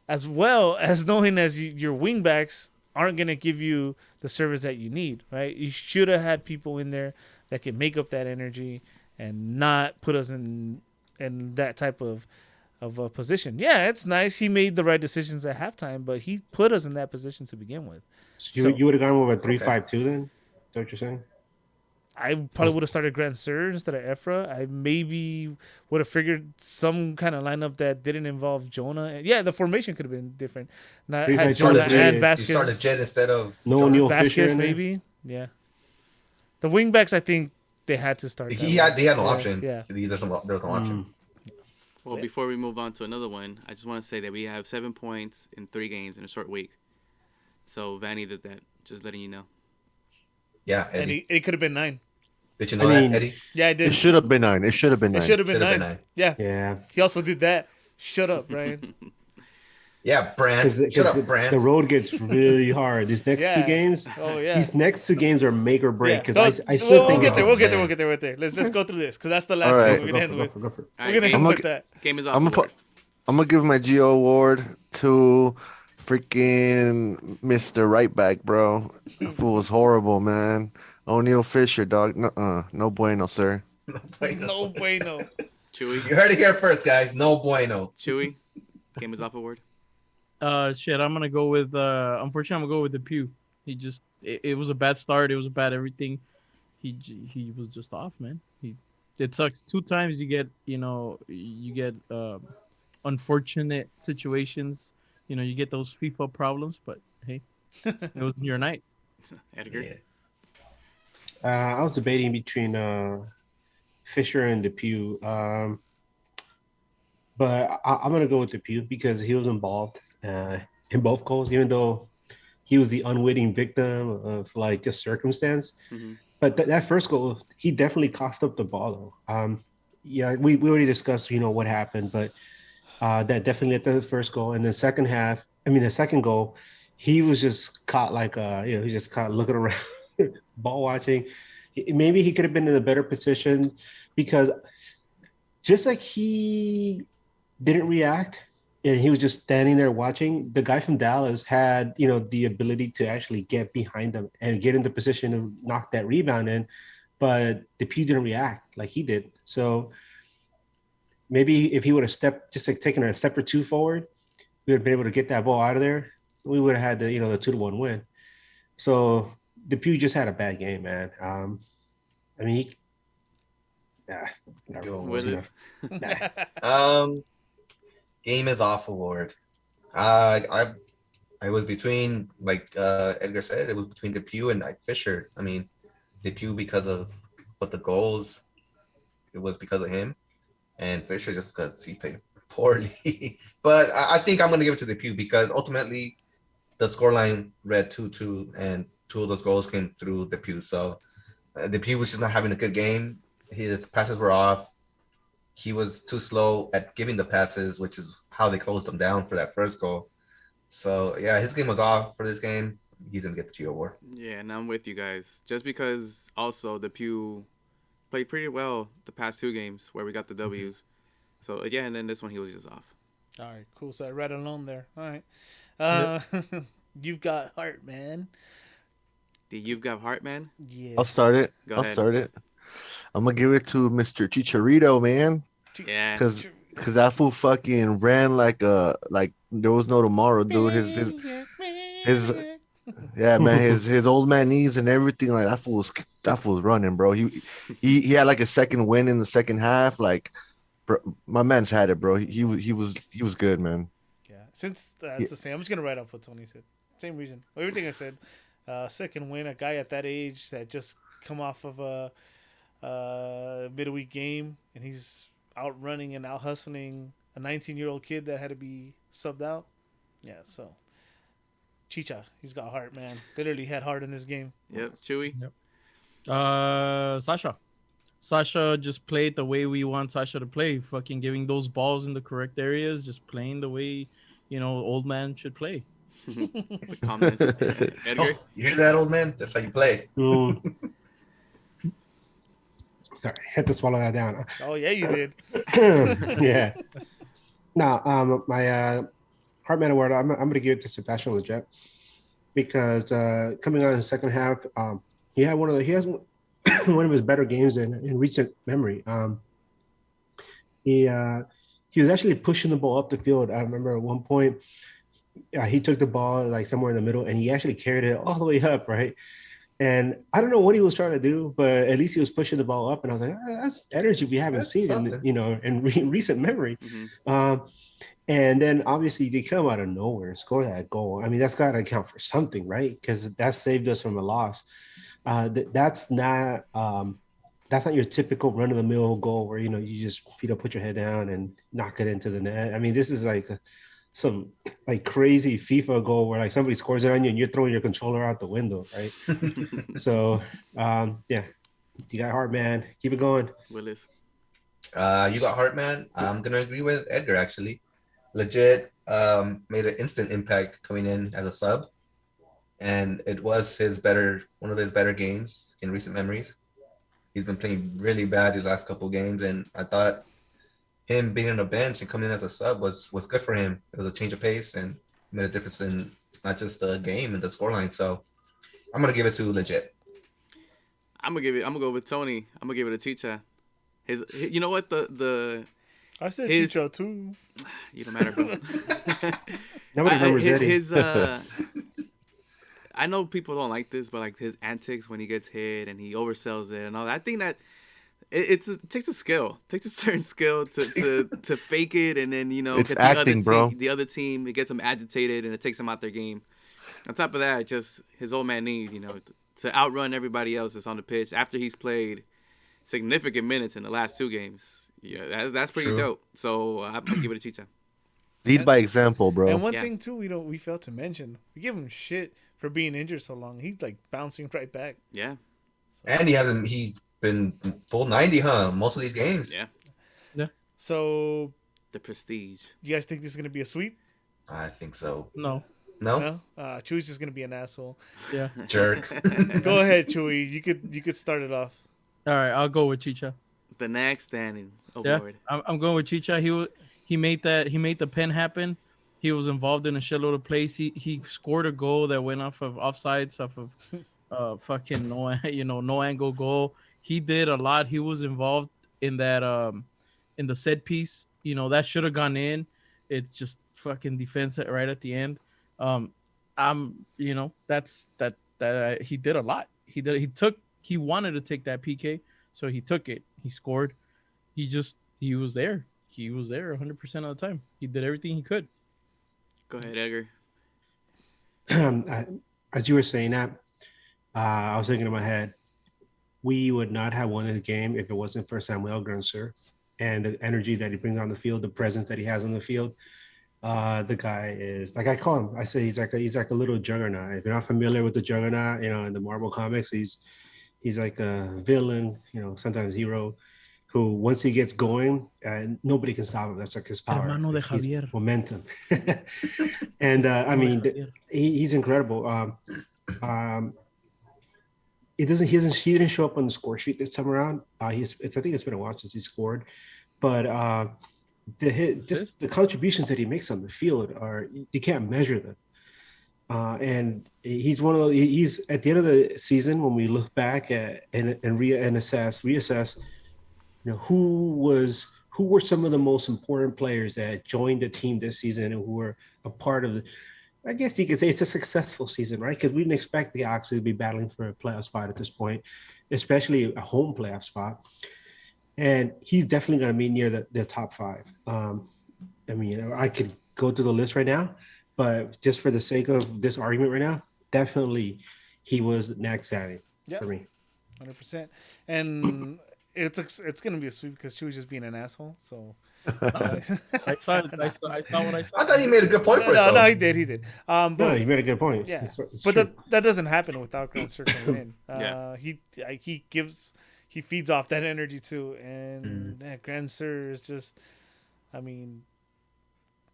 as well as knowing as your wingbacks aren't going to give you the service that you need, right? You should have had people in there that can make up that energy and not put us in that type of a position. Yeah, it's nice. He made the right decisions at halftime, but he put us in that position to begin with.
So you would have gone with a 3-5-2 then? Is that what you're saying?
I probably would have started Grand Sur instead of Efra. I maybe would have figured some kind of lineup that didn't involve Jonah. Yeah, the formation could have been different. Not
You
had
guys
Jonah
started
and
You
Vasquez.
started Jet instead of
No
Jonah.
Neil Fisher
Vasquez
in there?
maybe. Yeah. The wingbacks, I think they had to start.
He
that
had
way.
no option.
Yeah.
There was no option.
Well, before we move on to another one, I just want to say that we have 7 points in 3 games in a short week. So Vanny did that. Just letting you know.
Yeah,
And
Eddie.
it could have been 9.
Did you know
I mean,
that, Eddie?
Yeah, I
It
did.
should have been 9. It should have been
It
9.
should have been
Should have
9.
been 9.
Yeah.
Yeah.
He also did that. Shut up, Brian.
Yeah, Brand. Shut up, Brand.
The road gets really hard. These next
Yeah.
two games,
Oh yeah.
these next two games are make or break.
Yeah.
Because I still
we'll
think
get there. We'll get there.
man.
We'll get there. We'll get there. Let's go through this because that's the last
All right.
thing we're gonna end with.
Go for it.
All
We're gonna
game,
end
I'm
with that.
game is off.
I'm
the
gonna
board.
I'm gonna give my Geo award to freaking Mr. Right Back, bro. That fool was horrible, man. O'Neal Fisher, dog. No bueno, sir.
No bueno.
Chewy.
You heard it here first, guys. No bueno.
Chewy. Game is off award.
Shit, I'm gonna go with unfortunately I'm gonna go with the Pew. He just it was a bad start, it was a bad everything. He was just off, man. It sucks. 2 times you get unfortunate situations. You get those FIFA problems, but hey, it was your night.
Edgar.
Yeah.
I was debating between Fisher and Depew. but I'm gonna go with the Pew because he was involved in both goals, even though he was the unwitting victim of like just circumstance.
Hmm.
But that first goal, he definitely coughed up the ball though. Yeah, we already discussed what happened, but that definitely led to the first goal. And the second half, I mean the second goal, he was just caught like he just caught looking around, ball watching. Maybe he could have been in a better position because just like he didn't react and he was just standing there watching, the guy from Dallas had the ability to actually get behind him and get into position to knock that rebound in, but the Pew didn't react like he did. So maybe if he would have stepped, just like taken a step or two forward, we would have been able to get that ball out of there. We would have had the 2-1 win. So the Pew just had a bad game, man. I mean,
Willis.
Game is off award. I was between, like Edgar said, it was between DePuy and Fisher. I mean, DePuy because of what the goals, it was because of him, and Fisher just because he played poorly. But I think I'm gonna give it to DePuy because ultimately the scoreline read 2-2, and two of those goals came through DePuy. So DePuy was just not having a good game. His passes were off. He was too slow at giving the passes, which is how they closed him down for that first goal. So yeah, his game was off for this game. He's gonna get the Geo Award.
Yeah, and I'm with you guys. Just because also the Pew played pretty well the past two games where we got the W's. So yeah, and then this one he was just off.
All right, cool. So I read alone there. All right. You've got heart, man.
You've got heart, man.
Yeah.
I'll start it.
Go
I'll
ahead.
start it. I'm gonna give it to Mr. Chicharito, man,
Yeah.
because that fool fucking ran like there was no tomorrow, dude. His yeah, man, his old man knees and everything, like that fool was running, bro. He had like a second win in the second half, like. Bro, my man's had it, bro. He was good, man.
Yeah. Since it's the same, I'm just gonna write off what Tony said. Same reason. Everything I said. Second win, a guy at that age that just come off of a midweek game and he's out running and out hustling a 19-year-old kid that had to be subbed out. Yeah. So Chicha, he's got heart, man. Literally had heart in this game.
Yep. Chewy.
Sasha just played the way we want Sasha to play, fucking giving those balls in the correct areas, just playing the way, old man should play.
Comments. Edgar.
Oh, you hear that, old man? That's how you play.
Sorry, I had to swallow that down.
Oh yeah, you did.
Yeah. Now, my Heartman Award, I'm going to give it to Sebastian Lletget because coming out in the second half, he has one of his better games in recent memory. He was actually pushing the ball up the field. I remember at one point he took the ball like somewhere in the middle and he actually carried it all the way up, right? And I don't know what he was trying to do, but at least he was pushing the ball up. And I was like, that's energy we haven't seen in recent memory.
Mm-hmm.
And then obviously they come out of nowhere, score that goal. I mean, that's got to account for something, right? Because that saved us from a loss. That's not your typical run of the mill goal where you just put your head down and knock it into the net. I mean, this is like some like crazy FIFA goal where like somebody scores it on you and you're throwing your controller out the window, right? So yeah, you got heart, man. Keep it going.
Willis.
You got heart, man. I'm gonna agree with Edgar actually. Legit made an instant impact coming in as a sub. And it was one of his better games in recent memories. He's been playing really bad these last couple of games, and I thought him being on the bench and coming in as a sub was good for him. It was a change of pace and made a difference in not just the game and the scoreline. So I'm gonna give it to Legit.
I'm gonna go with Tony. I'm gonna give it a Chicha. You know what the
I said Chicha too.
You don't matter, bro.
Nobody remembers Eddie.
I know people don't like this, but like his antics when he gets hit and he oversells it and all that. I think that it takes a skill. It takes a certain skill to fake it and then
it's
get
acting, bro.
The other team, it gets them agitated and it takes them out their game. On top of that, just his old man needs to outrun everybody else that's on the pitch after he's played significant minutes in the last two games. Yeah, that's pretty
True.
dope. So I'm gonna give it to Chicha.
Lead by example, bro.
And one
Yeah.
thing too, we failed to mention, we give him shit for being injured so long. He's like bouncing right back.
Yeah,
So,
And he's been full 90, huh? Most of these games.
yeah.
so
The prestige.
you guys think this is gonna be a sweep?
I think so.
No.
No?
No. Chewy's just gonna be an asshole.
Yeah.
Jerk.
Go ahead, Chewy. You could start it off.
All right, I'll go with Chicha.
The next standing
Yeah,
award.
I'm going with Chicha. He made the pen happen. He was involved in a shitload of plays. He scored a goal that went off of offsides, off of fucking no angle goal. He did a lot. He was involved in that in the set piece. That should have gone in. It's just fucking defense right at the end. That's that he did a lot. He wanted to take that PK, so he took it. He scored. He was there. He was there 100% of the time. He did everything he could.
Go ahead, Edgar.
As you were saying that, I was thinking in my head, we would not have won the game if it wasn't for Samuel Grancer and the energy that he brings on the field, the presence that he has on the field. The guy is, like I call him, I say he's like a little juggernaut. If you're not familiar with the juggernaut, in the Marvel comics, he's like a villain, sometimes hero, who once he gets going, nobody can stop him. That's like his power.
Hermano de
He's
Javier.
momentum. And I mean, he's incredible. He didn't show up on the score sheet this time around. I think it's been a while since he scored, but the contributions that he makes on the field you can't measure them. And he's one of those. He's at the end of the season when we look back at and reassess. Who were some of the most important players that joined the team this season and who were a part of the. I guess you could say it's a successful season, right? Because we didn't expect the Ox to be battling for a playoff spot at this point, especially a home playoff spot. And he's definitely going to be near the top five. I could go through the list right now, but just for the sake of this argument right now, definitely he was next standing for me.
100%. And it's gonna be a sweep because Chewy's just being an asshole. So.
I saw what I saw.
I thought he made a good point for it, though.
No, he did. But
No, you made a good point.
yeah,
It's
but
true.
that doesn't happen without Grancer coming in.
Yeah.
He feeds off that energy too, and Grancer is just, I mean,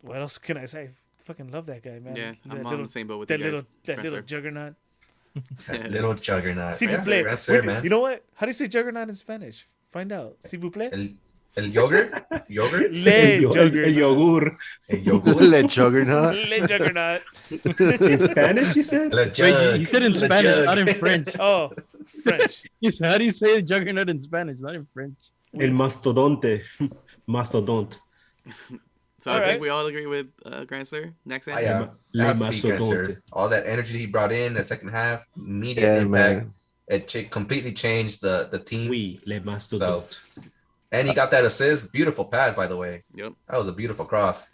what else can I say? I fucking love that guy, man.
Yeah,
That
I'm on
little-
the same boat with
that
you guys.
little
Grancer.
juggernaut.
That little juggernaut.
Si vous
Yeah,
plaît.
Grancer,
Wait,
man.
you know what? How do you say juggernaut in Spanish? Find out. Si vous plaît.
El yogurt? Yogurt?
Le juggernaut.
yogur.
El yogurt?
Le juggernaut.
Le juggernaut.
In Spanish, you said?
Le
Wait,
jug.
he said in
Le
Spanish,
jug.
not in French.
Oh, French.
He said, how do you say juggernaut in Spanish, not in French?
El mastodonte. Mastodont.
So
All
I
right.
think we all agree with Grancer. Next
Oh,
standing.
yeah.
Le
It has to be
mastodonte.
Grancer. All that energy he brought in the second half, immediate
Yeah,
impact.
man.
It completely changed the team.
Oui, le mastodonte.
And he got that assist. Beautiful pass, by the way.
Yep.
That was a beautiful cross.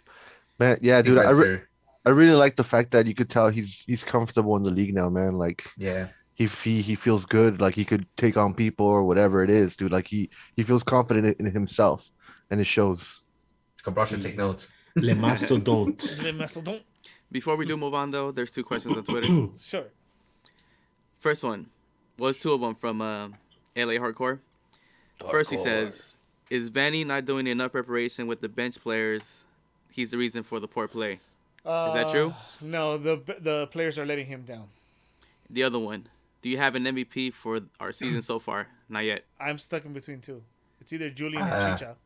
Man, yeah, dude,
Grancer.
I really like the fact that you could tell he's comfortable in the league now, man. Like
Yeah.
he feels good, like he could take on people or whatever it is, dude. Like he feels confident in himself, and it shows.
Cabral should take notes.
Le mastodonte.
Le mastodon.
Before we do move on, though, there's two questions on Twitter.
Sure.
First one was two of them from LA Hardcore. First, he says, "Is Vanny not doing enough preparation with the bench players? He's the reason for the poor play." Is that true?
No, the players are letting him down.
The other one, do you have an MVP for our season so far? Not yet.
I'm stuck in between two. It's either Julian or Chicha.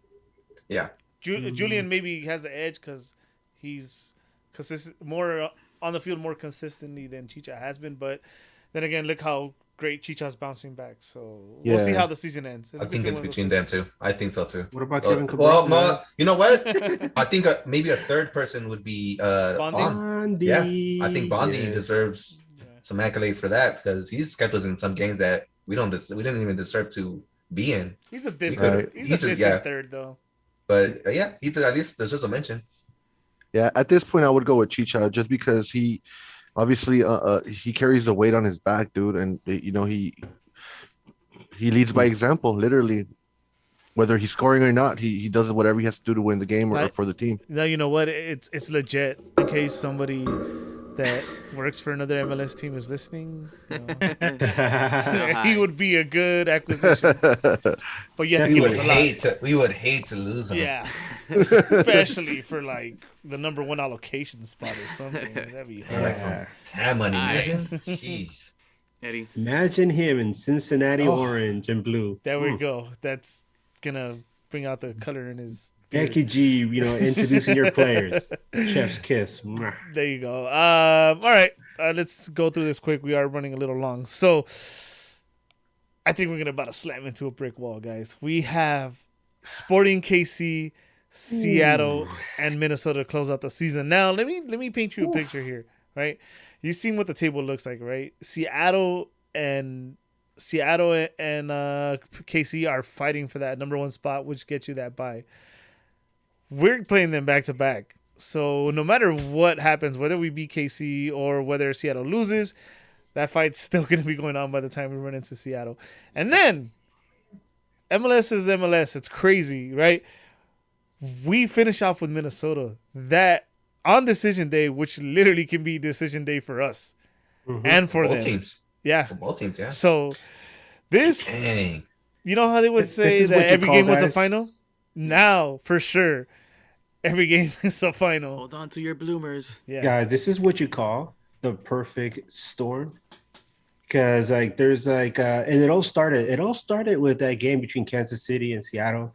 Yeah.
Julian maybe has the edge because he's more on the field more consistently than Chicha has been. But then again, look how great Chicha's bouncing back. So we'll see
Yeah.
how the season ends.
I think it's
one of those
between
two.
them two. I think so too.
What about Kevin Cabral?
Well, no, you know what? I think maybe a third person would be
Bondi?
Bond.
Bondi.
Yeah, I think Bondi
Yes.
deserves some accolade for that because he's kept us in some games that we didn't even deserve to be in.
He's a distant.
Right.
He's a distant
Yeah.
third though.
But yeah, he at least deserves a mention.
Yeah, at this point, I would go with Chicha just because he obviously he carries the weight on his back, dude, and he leads by example, literally. Whether he's scoring or not, he does whatever he has to do to win the game or
Right.
for the team.
Now you know what? It's legit. In case somebody that works for another MLS team is listening, you know, he would be a good acquisition. But you have to
We
give
would
us a lot.
we would hate to lose him.
Yeah, especially for like the number one allocation spot or something. That'd be
Or like some TAM money, imagine. Jeez.
Eddie.
Imagine him in Cincinnati orange and blue.
There we go. That's gonna bring out the color in his beard.
Becky G, you know, introducing your players. Chef's kiss. Mwah.
There you go. All right, let's go through this quick. We are running a little long, so I think we're gonna about to slam into a brick wall, guys. We have Sporting KC, Seattle, and Minnesota to close out the season. Now, let me paint you a picture here, right? You've seen what the table looks like, right? Seattle and KC are fighting for that number one spot, which gets you that bye. We're playing them back to back. So no matter what happens, whether we beat KC or whether Seattle loses, that fight's still going to be going on by the time we run into Seattle. And then MLS is MLS. It's crazy, right? We finish off with Minnesota. That on decision day, which literally can be decision day for us and for
Both
them.
teams.
Yeah.
For both teams, yeah.
So this,
Dang.
you know how they would
This
say
is what
that
you
every
call,
game was a
guys.
final? Now, for sure, every game is a final.
Hold on to your bloomers.
Yeah.
Guys, this is what you call the perfect storm. Because like there's like and it all started with that game between Kansas City and Seattle.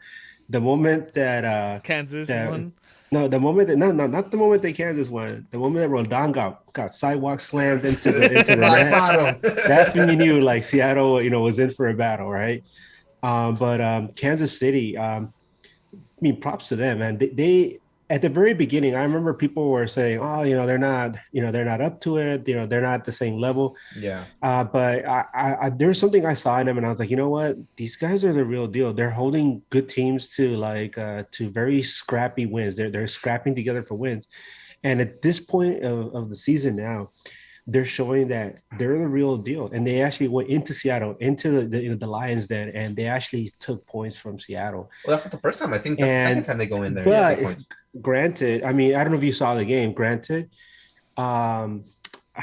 The moment that
Kansas
that-
won.
no, the moment that no, not the moment that Kansas won. The moment that Rodon got sidewalk slammed into the
Rock
net.
bottom.
That's when you knew like Seattle, you know, was in for a battle, right? But Kansas City, I mean, props to them, man. They at the very beginning, I remember people were saying, "Oh, you know, they're not up to it. You know, they're not at the same level."
Yeah.
But I there's something I saw in them, and I was like, you know what? These guys are the real deal. They're holding good teams to to very scrappy wins. They're scrapping together for wins, and at this point of the season now, they're showing that they're the real deal. And they actually went into Seattle, into the Lions Den, and they actually took points from Seattle.
Well, that's not the first time. I think that's the second
And-
time they go in there.
but
Yeah, 3 points.
Granted, I mean, I don't know if you saw the game. Granted, I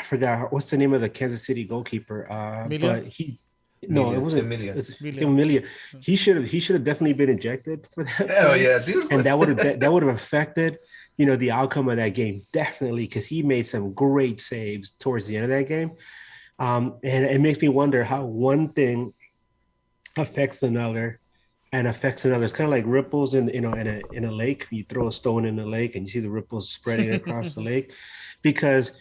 forgot what's the name of the Kansas City goalkeeper.
Emilio?
But he, no,
Emilia,
it wasn't
Emilia.
it's
Emilia.
Emilia. He should have definitely been ejected for that.
Hell
play.
yeah, dude.
And that would have affected, you know, the outcome of that game definitely, because he made some great saves towards the end of that game. And it makes me wonder how one thing affects another and affects another. It's kind of like ripples in a lake. You throw a stone in the lake and you see the ripples spreading across the lake, because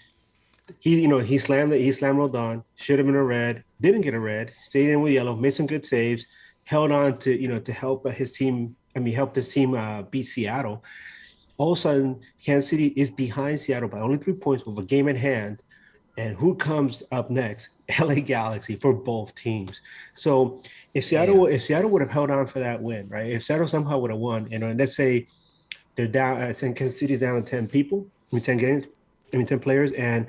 he slammed Rodon, should have been a red, didn't get a red, stayed in with yellow, made some good saves, held on to help his team. Helped his team beat Seattle. All of a sudden, Kansas City is behind Seattle by only 3 points with a game in hand. And who comes up next? LA Galaxy for both teams. So if Seattle would have held on for that win, right? If Seattle somehow would have won, and let's say they're down, Kansas City's down to 10 people, 10 players, and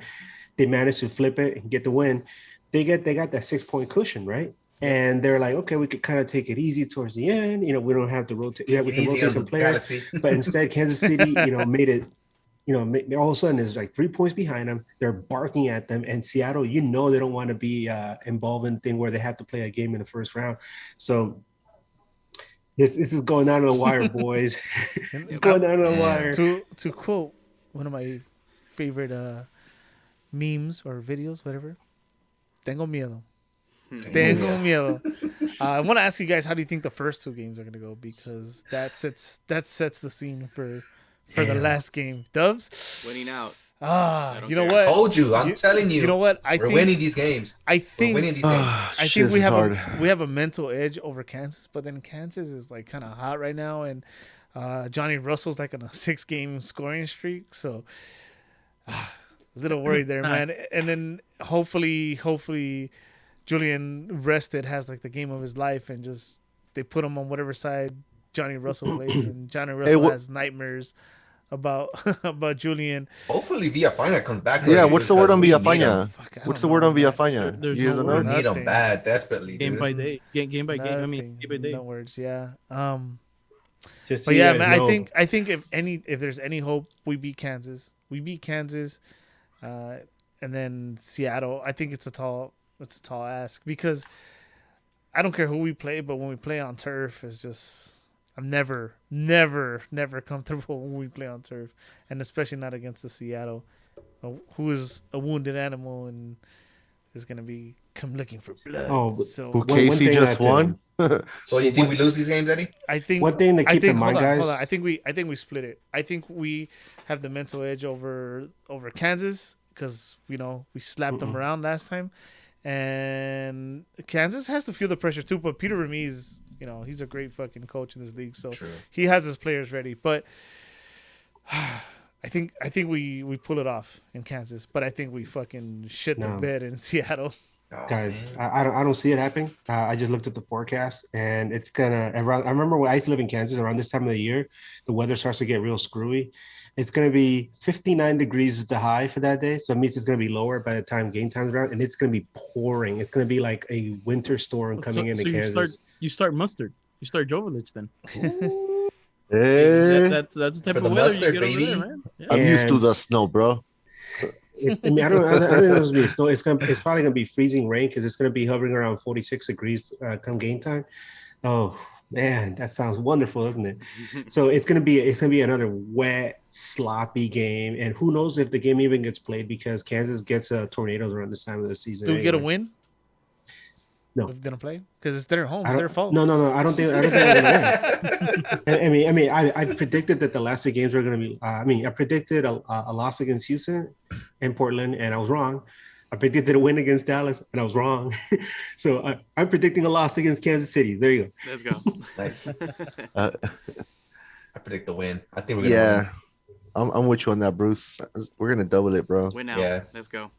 they managed to flip it and get the win, they got that 6 point cushion, right? And they're like, okay, we could kind of take it easy towards the end. We don't have to rotate. We can
Easy
rotate
on
some
the
players.
Galaxy.
But instead, Kansas City, made it. All of a sudden, there's like 3 points behind them. They're barking at them, and Seattle, they don't want to be involved in a thing where they have to play a game in the first round. So this is going down to the wire, boys. It's going down to the wire.
To quote one of my favorite memes or videos, whatever. Tengo miedo. Tengo miedo. I want to ask you guys, how do you think the first 2 games are going to go? Because that sets the scene for the last game. Dubs?
Winning out.
Ah,
I don't
you know
care.
what?
Told you. I'm telling you.
You know what?
We're winning these games.
I
We're
think
winning these games.
I think we have a mental edge over Kansas, but then Kansas is like kind of hot right now, and Johnny Russell's like on a 6-game scoring streak, so a little worried there, man. And then hopefully Julian rested has like the game of his life, and just they put him on whatever side Johnny Russell plays, and Johnny Russell has nightmares about about Julian.
Hopefully Villafaña comes back.
Yeah,
early
what's the word on
because we need
Villafaña?
him.
Fuck, I
What's the
don't
word
know,
on
man.
Villafana?
There's
You guys
no
don't
We
word.
know?
need him
Nothing.
bad, desperately,
Game
dude.
by day, game by game. I mean,
Nothing.
day by day.
No words. Yeah.
Just so
But
you
yeah,
guys
man.
know,
I think if there's any hope, we beat Kansas. We beat Kansas, and then Seattle. I think it's a tall ask because I don't care who we play, but when we play on turf, it's just I'm never comfortable when we play on turf, and especially not against the Seattle, who is a wounded animal and is gonna be come looking for blood.
Oh, but
So
Who
one
Casey
thing
just
that,
won?
So you think we lose these games, Eddie?
I think
one thing to
I
keep
think
in mind,
hold
guys.
on. I think we split it. I think we have the mental edge over Kansas because we slapped them around last time, and Kansas has to feel the pressure too. But Peter Ramiz, he's a great fucking coach in this league, so
True.
he has his players ready. But I think we pull it off in Kansas, but I think we fucking shit the
No.
bed in Seattle.
Oh,
Guys,
man.
I don't see it happening. I just looked at the forecast, and it's gonna around. I remember when I used to live in Kansas. Around this time of the year, the weather starts to get real screwy. It's gonna be 59 degrees is the high for that day, so it means it's gonna be lower by the time game time's around, and it's gonna be pouring. It's gonna be like a winter storm coming into Kansas.
You start Mustard. You start Jovelich then.
Eh,
That's the type
For
of
the
weather
mustard,
you get over
baby.
there, man. Yeah.
I'm used to
And-
the snow, bro.
I mean, I don't think it's gonna be snow. It's probably gonna be freezing rain because it's gonna be hovering around 46 degrees come game time. Oh man, that sounds wonderful, doesn't it? So it's gonna be another wet, sloppy game, and who knows if the game even gets played because Kansas gets tornadoes around this time of the season.
Do we get a
anyway.
win?
No.
If they don't play, because it's their home.
I
It's
don't-
their fault.
No, I don't think we're gonna win. I mean, I predicted that the last two games were going to be. I predicted a loss against Houston and Portland, and I was wrong. I predicted a win against Dallas, and I was wrong. So I'm predicting a loss against Kansas City. There you go.
Let's go.
Nice.
Uh,
I predict the win. I think we're gonna
yeah, I'm with you on that, Bruce. We're gonna double it, bro.
Win out.
Yeah.
Let's go.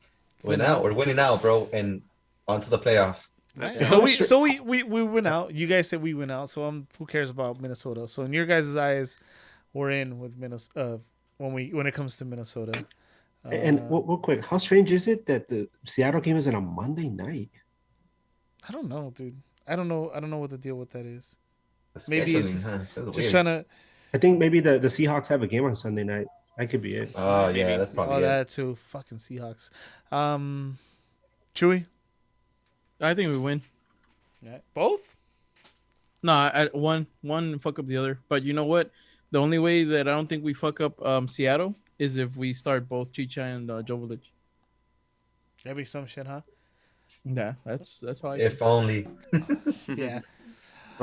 win out. We're winning out, bro, and on to the playoffs.
Let's
Right.
go.
So we win out. You guys said we win out. So who cares about Minnesota? So in your guys' eyes, we're in with Minnesota when it comes to Minnesota.
And real quick, how strange is it that the Seattle game is on a Monday night?
I don't know, dude. I don't know what the deal with that is.
The
Maybe
scheduling,
it's
huh? That's
Just
weird.
trying to.
I think maybe the Seahawks have a game on Sunday night. That could be it.
Oh yeah, that's
Oh,
probably it.
that too. Fucking Seahawks. Chewy.
I think we win.
Yeah. Both.
No, one fuck up the other. But you know what? The only way that I don't think we fuck up Seattle is if we start both Chicha and Jovelich.
That'd be some shit, huh?
Yeah, that's how I.
If only.
Yeah.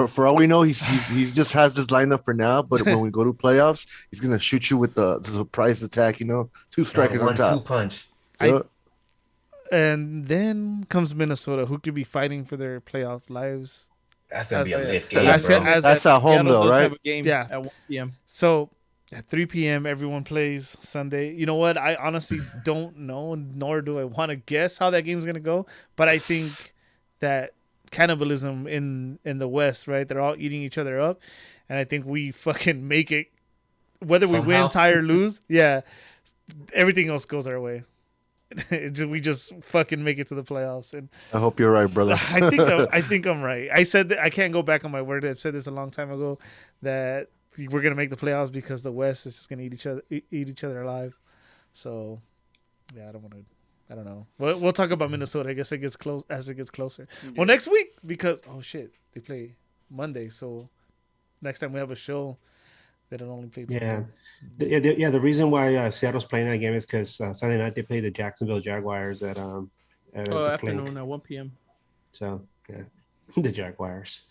For all we know, he's just has this lineup for now. But when we go to playoffs, he's gonna shoot you with the surprise attack. Two strikers on
1-2
top.
punch.
Yeah.
And then comes Minnesota, who could be fighting for their playoff lives.
That's gonna be a
As-
lit game,
as-
bro.
as-
That's at home
Seattle
though,
does
right?
have a game
Yeah.
at 1 p.m.
So at 3 p.m., everyone plays Sunday. You know what? I honestly don't know, nor do I want to guess how that game's going to go. But I think that cannibalism in the West, right? They're all eating each other up. And I think we fucking make it, whether we
Somehow.
win, tie, or lose. Yeah. Everything else goes our way. We just fucking make it to the playoffs. And
I hope you're right, brother.
I think I'm right. I said that I can't go back on my word. I've said this a long time ago that we're gonna make the playoffs because the West is just gonna eat each other alive. So yeah, I don't know. We'll talk about Minnesota. I guess it gets close as it gets closer. Well, next week because oh shit, they play Monday. So next time we have a show, they don't only play.
Yeah. The reason why Seattle's playing that game is because Sunday night they play the Jacksonville Jaguars at the Clink.
Afternoon at 1 p.m.
So yeah, the Jaguars.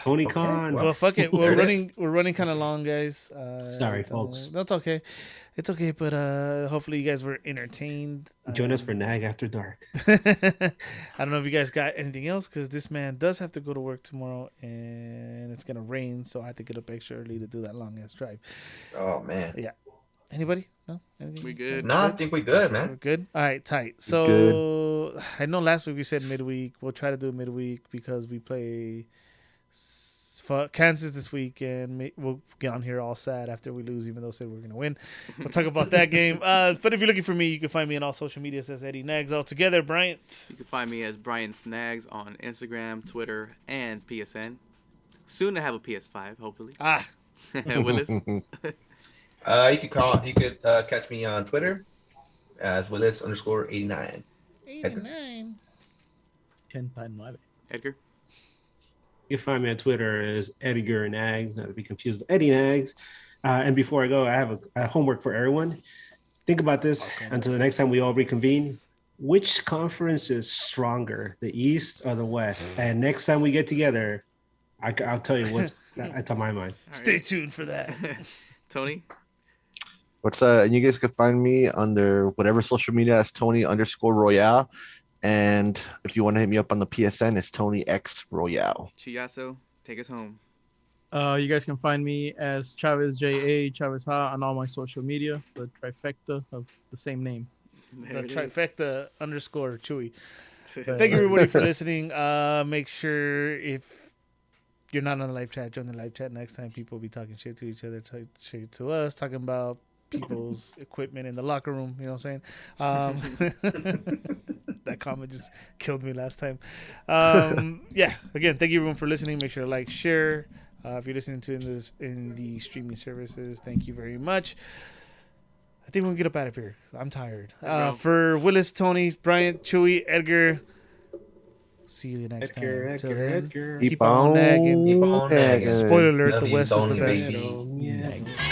Tony Khan.
well,
Well, fuck it.
There it is.
We're running kind of long, guys.
Sorry, folks.
That's okay. It's okay, but hopefully you guys were entertained.
Join us for Nag After Dark.
I don't know if you guys got anything else because this man does have to go to work tomorrow and it's gonna rain, so I have to get up extra early to do that long ass drive.
Oh man.
Anybody? No? Anything?
We good.
No, I think we good,
We're
man.
good. All right, tight. So I know last week we said midweek. We'll try to do midweek because we play Kansas this week, and we'll get on here all sad after we lose, even though said we're gonna win. We'll talk about that game. But if you're looking for me, you can find me on all social medias as Eddie Nags altogether. Bryant.
You can find me as Brian Snags on Instagram, Twitter, and PSN. Soon to have a PS5, hopefully. Willis.
You could catch me on Twitter as Willis_89.
89.
10-9.
Edgar.
You can find me on Twitter as Edgar Nags, not to be confused with Eddie Nags. And before I go, I have a homework for everyone. Think about this until the next time we all reconvene. Which conference is stronger, the East or the West? And next time we get together, I'll tell you that's on my mind.
Stay tuned for that.
Tony.
What's and you guys can find me under whatever social media as Tony_Royale. And if you want to hit me up on the PSN, it's Tony X Royale.
Chiasso, take us home.
You guys can find me as Chavez JA Chavez Ha on all my social media, the trifecta of the same name.
The trifecta _ Chewy. Thank you everybody for listening. Make sure if you're not on the live chat, join the live chat. Next time people will be talking shit to each other, shit to us, talking about people's equipment in the locker room. You know what I'm saying? That comment just killed me last time. Yeah. Again, thank you everyone for listening. Make sure to like, share. If you're listening to this in the streaming services, thank you very much. I think we'll get up out of here. I'm tired. For Willis, Tony, Bryant, Chewy, Edgar. See you next time. Until then,
Edgar.
keep on nagging.
Keep on nagging.
Spoiler alert:
Love
the
you,
West is the
Tony,
best.
baby.
Yeah.